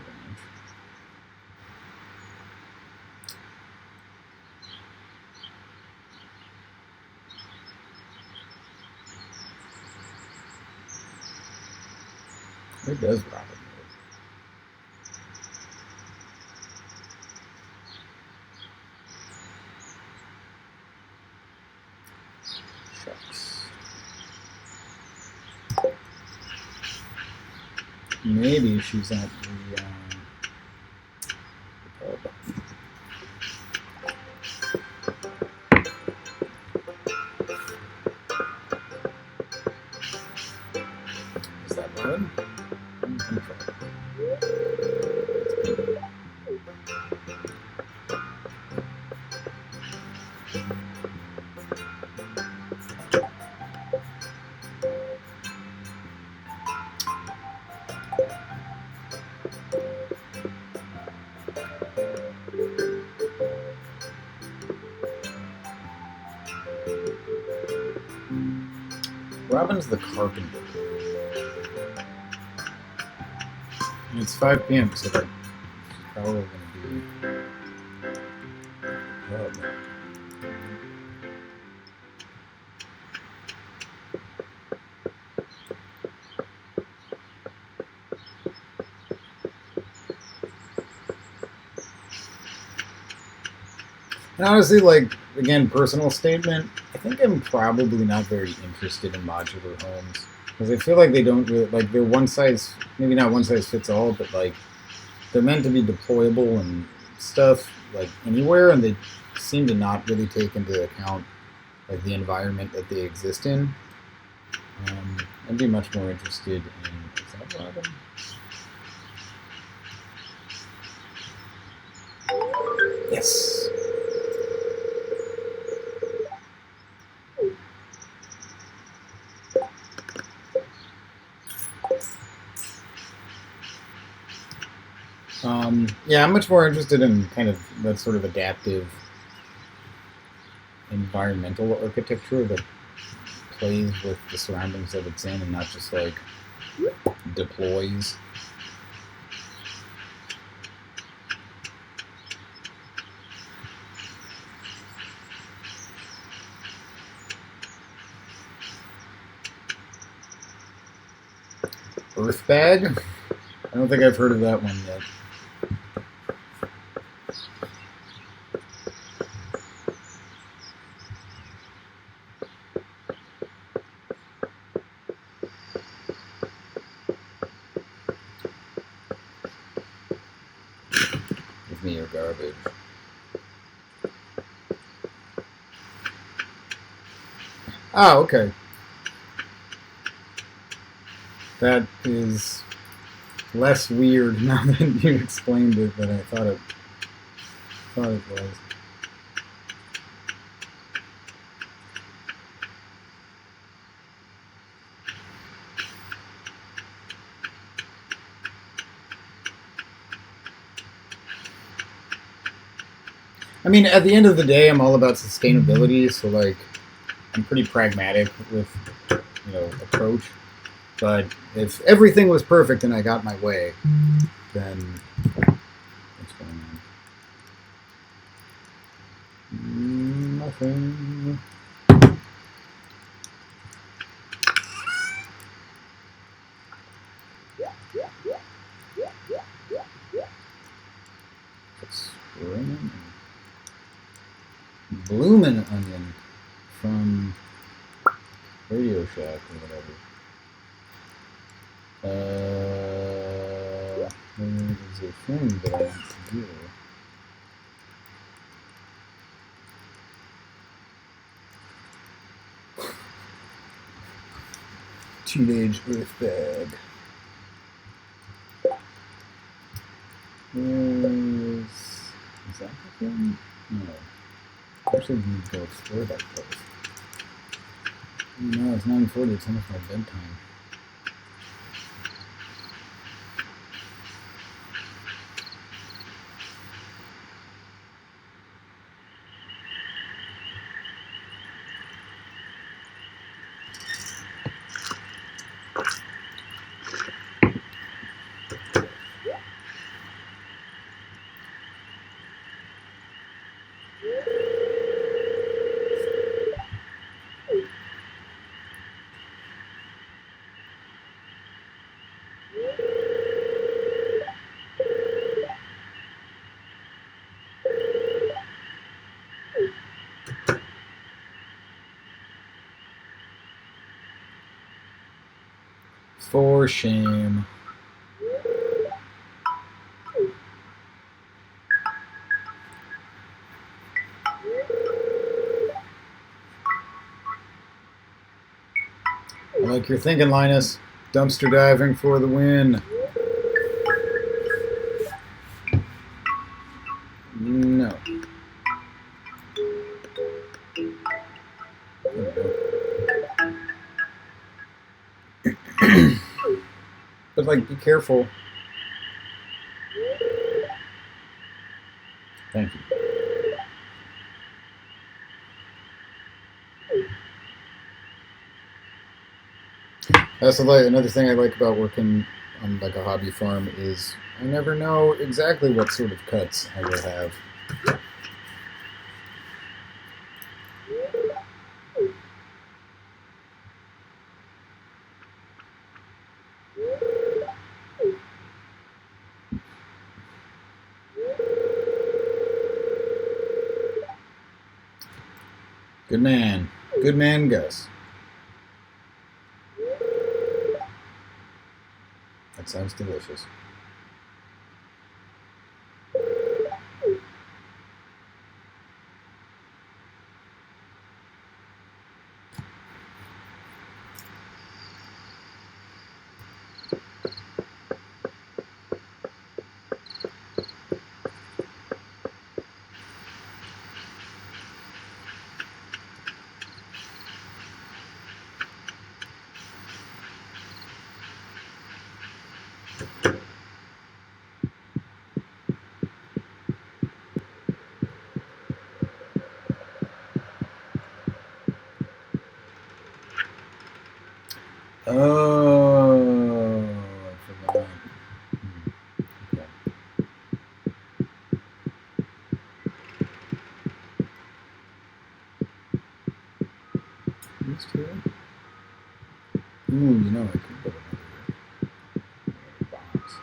Where does Robin live? Shucks. Maybe she's at the pub. Is that Robin? Robin's the carpenter. And it's 5 p.m., so she's probably going to be at the pub. And honestly, like, again, personal statement, I think I'm probably not very interested in modular homes. Because I feel like they don't really, like, they're one size, maybe not one size fits all, but, like, they're meant to be deployable and stuff, like, anywhere, and they seem to not really take into account, like, the environment that they exist in. I'd be much more interested in, is that Robin? Yes. Yeah, I'm much more interested in kind of that sort of adaptive environmental architecture that plays with the surroundings that it's in and not just like deploys. Earthbag? I don't think I've heard of that one yet. Give me your garbage. Oh, okay. That is less weird now that you explained it than I thought it was. I mean, at the end of the day, I'm all about sustainability, so like, I'm pretty pragmatic with, approach. But if everything was perfect and I got my way, then what's going on? Nothing. Spring Bloomin' Onion from Radio Shack or whatever. There's a thing that I want to do. Teenage Earthbag. Is that the thing? No. Actually, we need to go explore that place. No, it's 9:40. It's almost my bedtime. For shame. I like your thinking, Linus. Dumpster diving for the win. No. But, like, be careful. Thank you. That's another thing I like about working on like a hobby farm is I never know exactly what sort of cuts I will have. Good man. Good man, Gus. That sounds delicious. Oh, I forgot. Okay. These two? Ooh, you know I could put another box.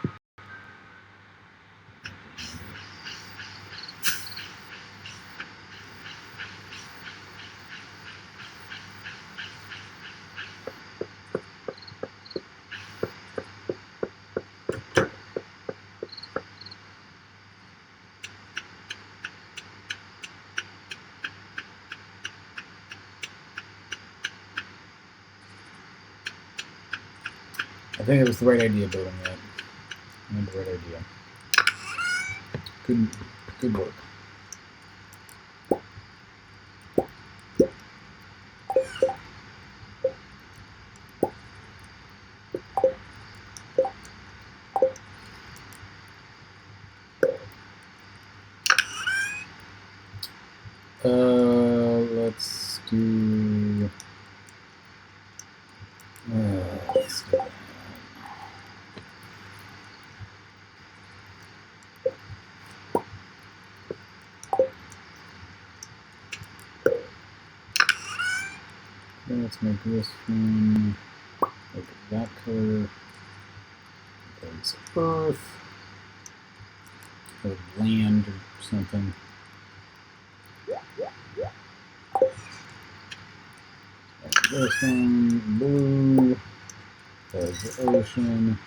I think it was the right idea building that. I had the right idea. Good work. Let's do. Let's do that. Okay, let's make this one like that color. It's earth or land or something. This one, blue, there's the ocean.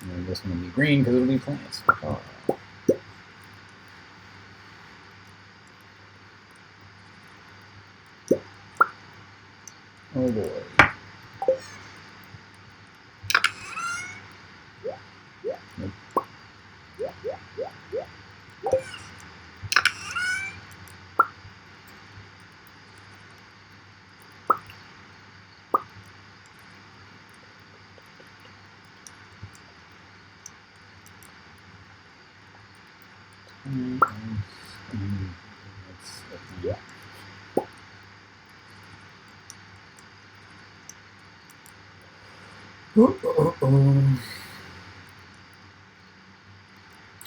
And this one will be green because it'll be plants. Oh. Oh boy.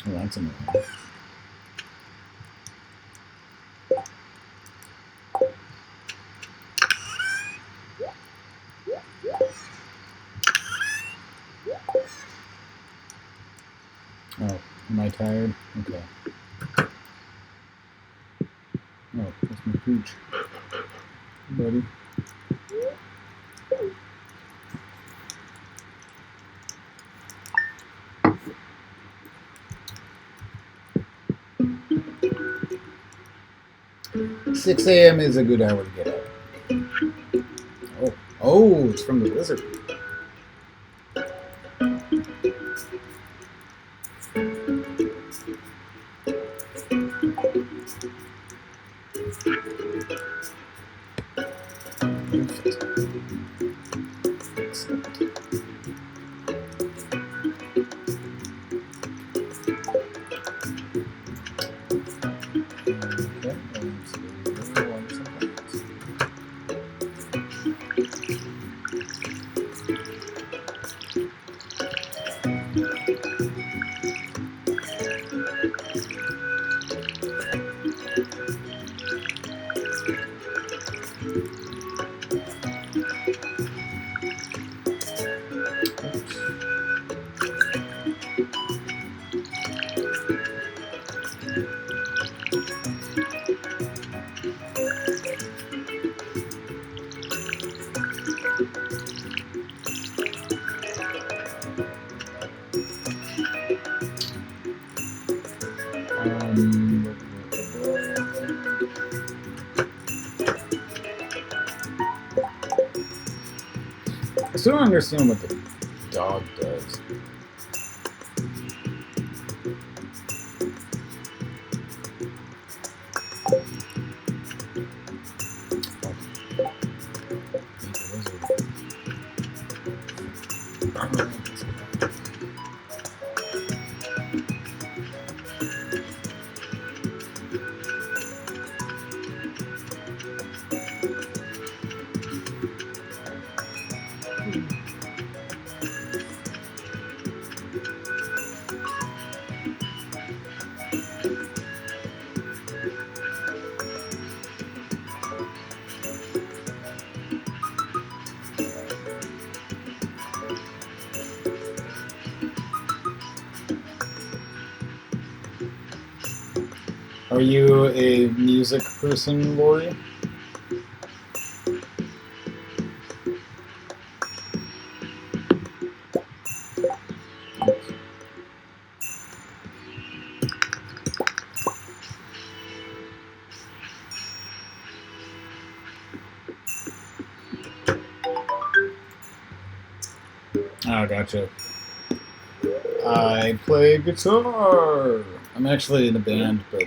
Oh, that's annoying. Oh, am I tired? Okay. Pooch. Buddy. "6 a.m. is a good hour to get up." Oh, it's from the blizzard. I still don't understand what the dog does. Are you a music person, Lori? Oh, gotcha. I play guitar. I'm actually in a band, but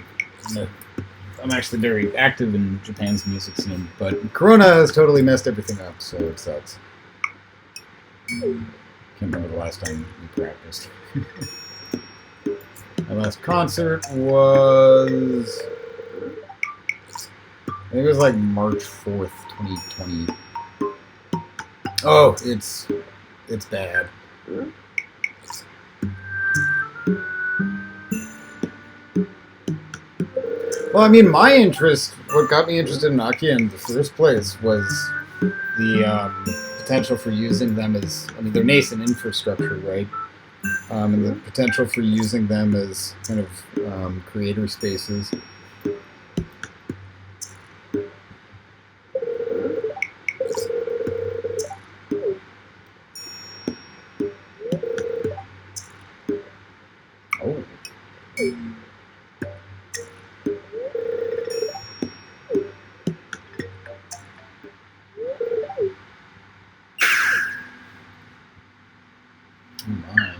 I'm actually very active in Japan's music scene. But Corona has totally messed everything up, so it sucks. Can't remember the last time we practiced. My last concert was, I think it was like March 4th, 2020. Oh, it's bad. Well, I mean, what got me interested in Nokia in the first place was the potential for using them as, I mean, they're nascent infrastructure, right? And the potential for using them as kind of creator spaces. Oh. My.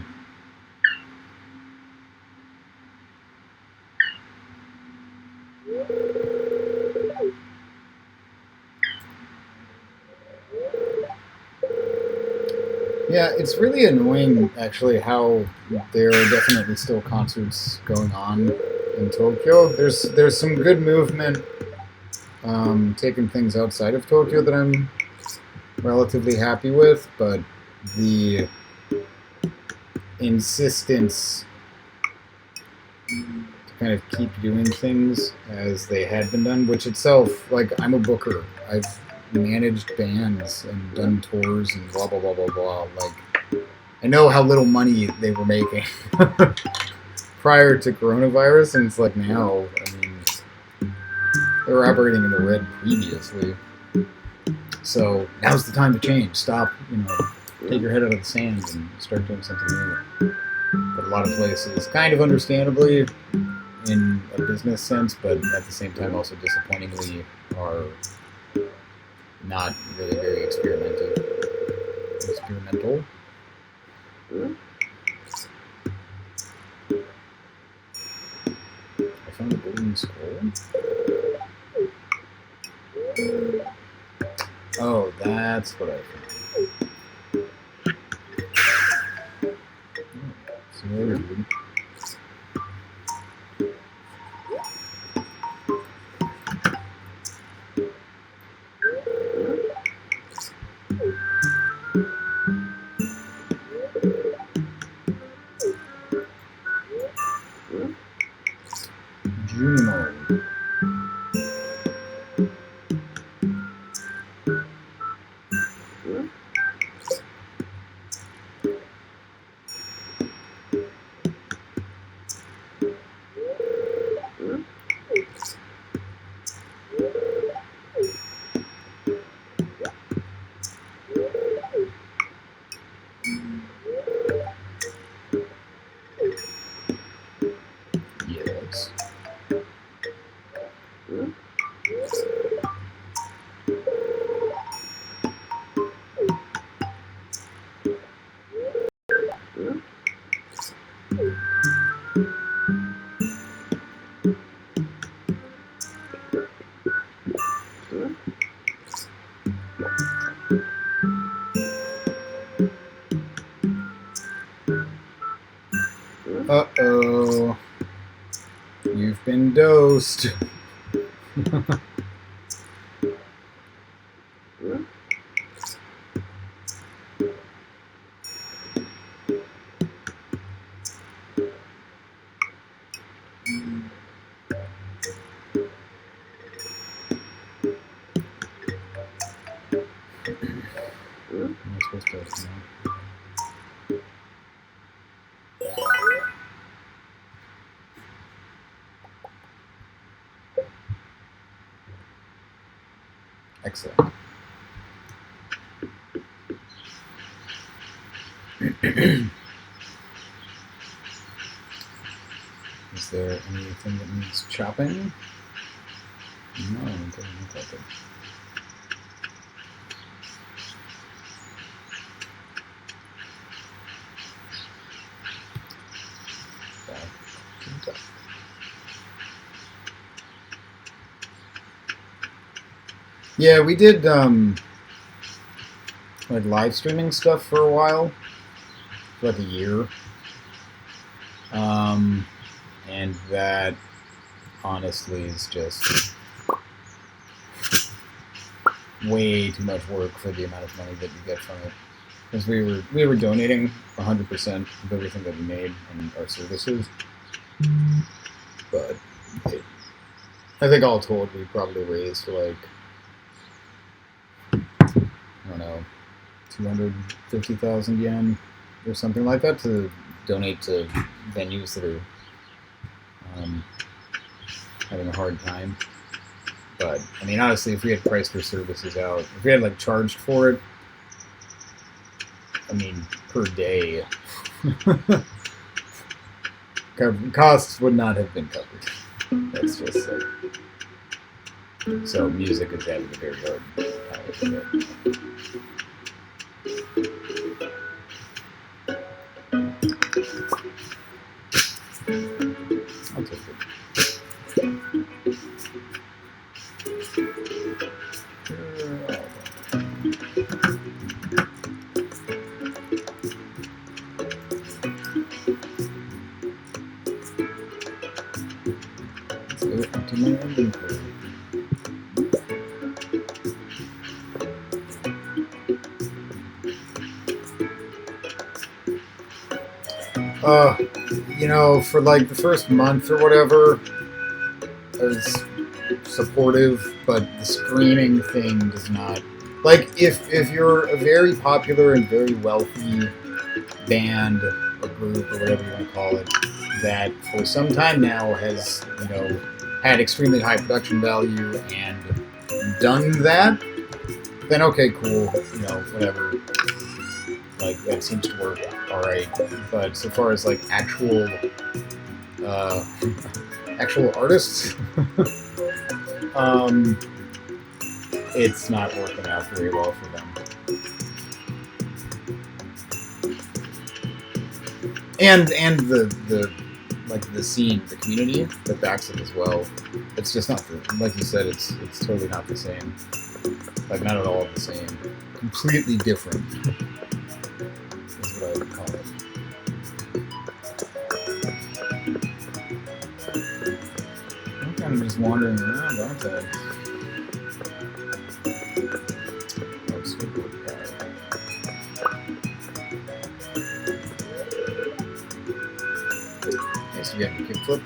Yeah, it's really annoying, actually, how there are definitely still concerts going on in Tokyo. There's some good movement taking things outside of Tokyo that I'm relatively happy with, but the insistence to kind of keep doing things as they had been done, which itself, like, I'm a booker. I've managed bands and done tours and blah blah blah blah blah. Like, I know how little money they were making prior to coronavirus, and it's like now, I mean, They were operating in the red previously. So now's the time to change. Stop, take your head out of the sand and start doing something new. But a lot of places, kind of understandably, in a business sense, but at the same time also disappointingly, are not really very experimental. I found a golden scroll. Oh, that's what I found. So rude. Juno. Yes. Uh-oh. You've been dosed. Am I supposed to... Excellent. Is there anything that needs chopping? No, it doesn't look like it. Yeah, we did like live streaming stuff for a while, for like a year, and that honestly is just way too much work for the amount of money that you get from it. Because we were donating 100% of everything that we made and our services, but I think all told we probably raised like, I don't know, 250,000 yen or something like that to donate to venues that are having a hard time. But I mean, honestly, if we had priced our services out, if we had like charged for it, I mean, per day, costs would not have been covered. That's just like, so music is having a very hard time with it. I'll take it. Let's go into my inventory. For like the first month or whatever, I was supportive, but the streaming thing does not. Like, if you're a very popular and very wealthy band or group or whatever you want to call it, that for some time now has, had extremely high production value and done that, then okay, cool, you know, whatever. Like, that seems to work alright. But so far as, like, actual artists, it's not working out very well for them. And the like the scene, the community that backs it as well. It's just not like you said. It's totally not the same. Like, not at all the same. Completely different. Is what I would call it. I'm kind of just wandering around, aren't I? Oh, stupid. Yes, you got your kickflip.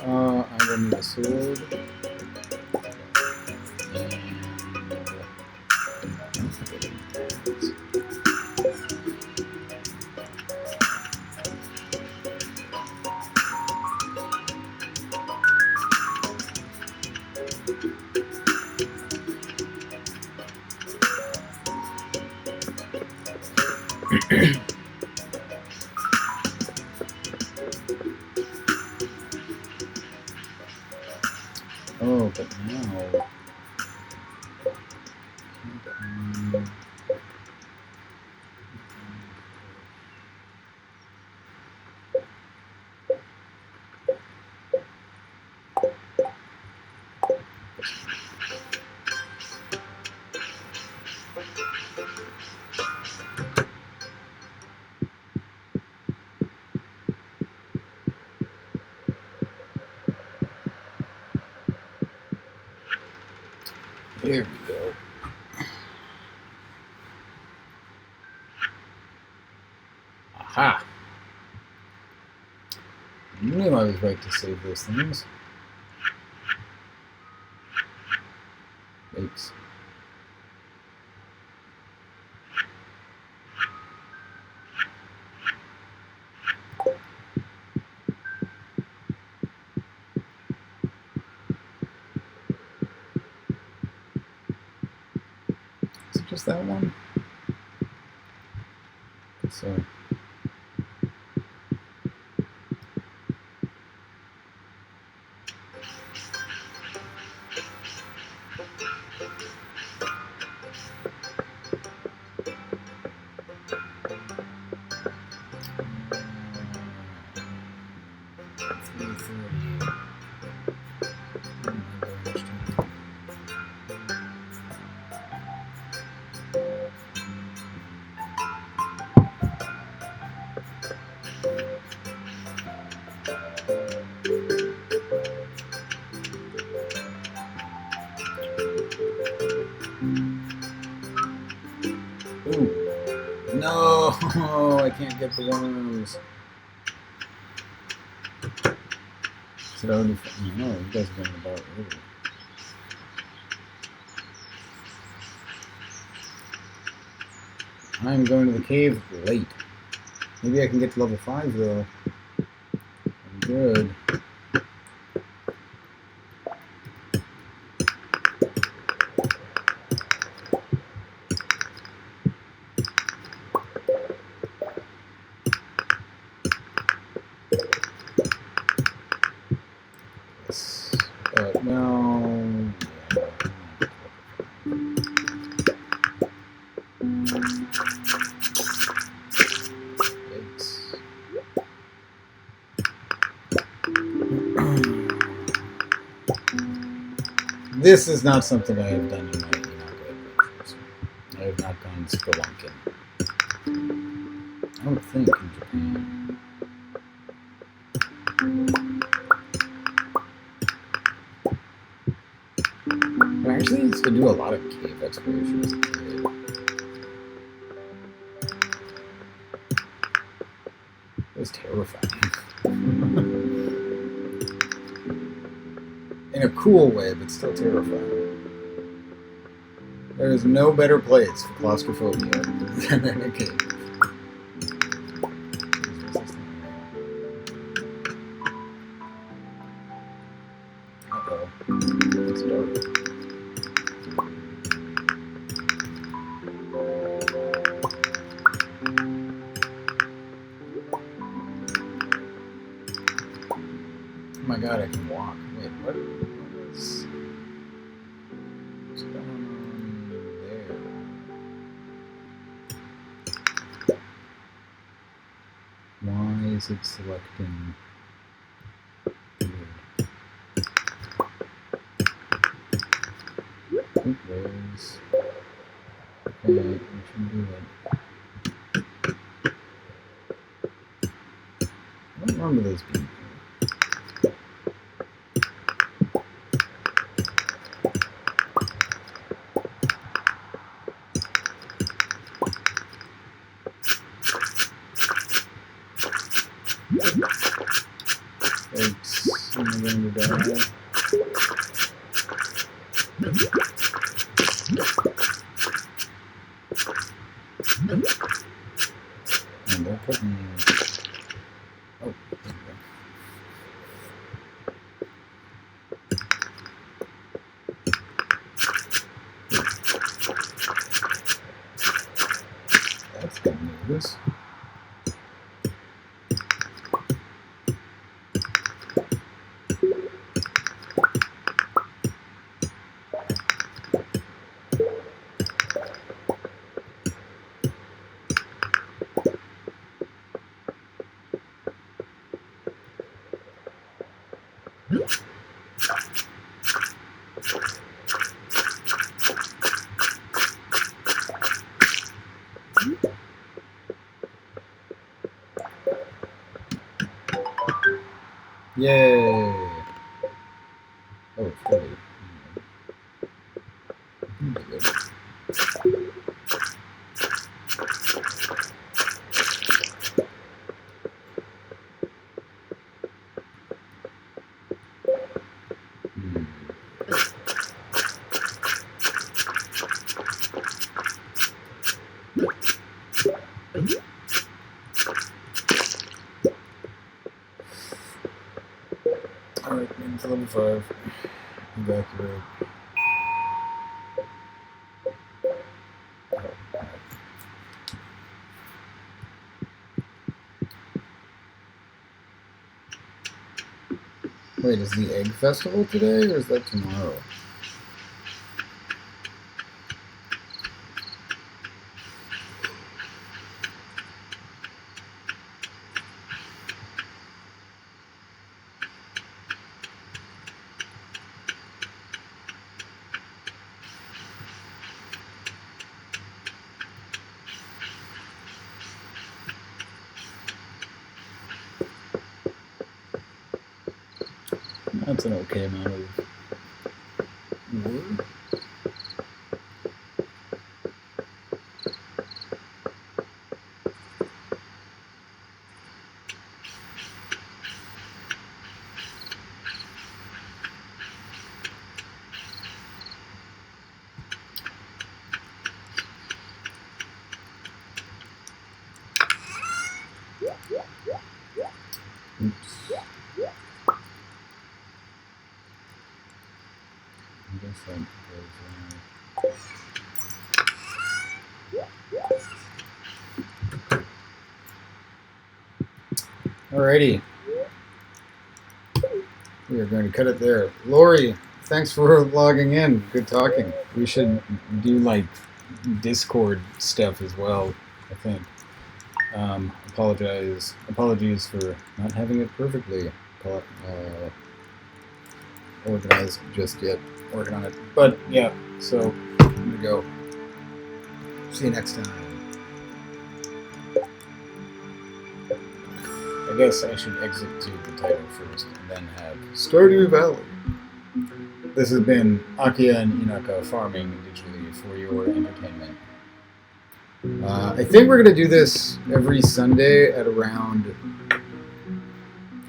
I will need a sword. Oh, but now... There we go. Aha! I knew I was right to save those things. Oops. Is it just that one? So... Ooh. No, I can't get the worms. Is it already? No, you guys are getting about early. I'm going to the cave late. Maybe I can get to level 5 though. Good. Yes. No. Yikes. This is not something I have done in my Inaka adventures. I have not gone spelunking. I don't think in Japan. I actually used to do a lot of cave exploration as a kid. It was terrifying. In a cool way, but still terrifying. There is no better place for claustrophobia than in a cave. Uh-oh. It's dark. Oh my god, I can walk. Wait, what is... What's going on there? Why is it selecting... Oop, there's... Okay, we should do it. I don't remember those being here. Thanks. I'm going to die. And they're putting... Oh, there we go. That's good news. Yay! Oh, it's really... Alright, into level 5. Evacuate. Wait, is the egg festival today, or is that tomorrow? That's an okay amount of wood. Oops. think alrighty. We are going to cut it there. Lori, thanks for logging in. Good talking. We should do like Discord stuff as well, I think. Apologies for not having it perfectly organized just yet. Working on it. But yeah, so here we go. See you next time. I guess I should exit to the title first and then have Stardew Valley. This has been Akia and Inaka farming digitally for your entertainment. I think we're going to do this every Sunday at around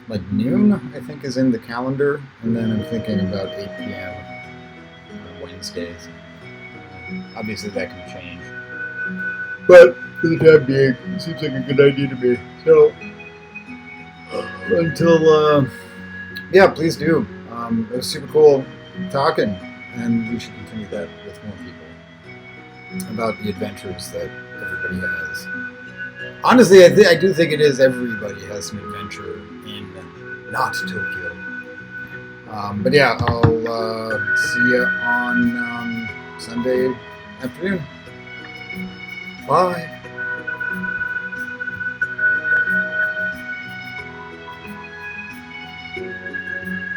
like noon, I think is in the calendar. And then I'm thinking about 8 p.m. on Wednesdays. Obviously that can change. But for the time being, it seems like a good idea to me. So, until, yeah, please do. It was super cool talking, and we should continue that with more people about the adventures that everybody has. Honestly, I do think it is everybody has some adventure in not Tokyo. But yeah, I'll see you on Sunday afternoon. Bye.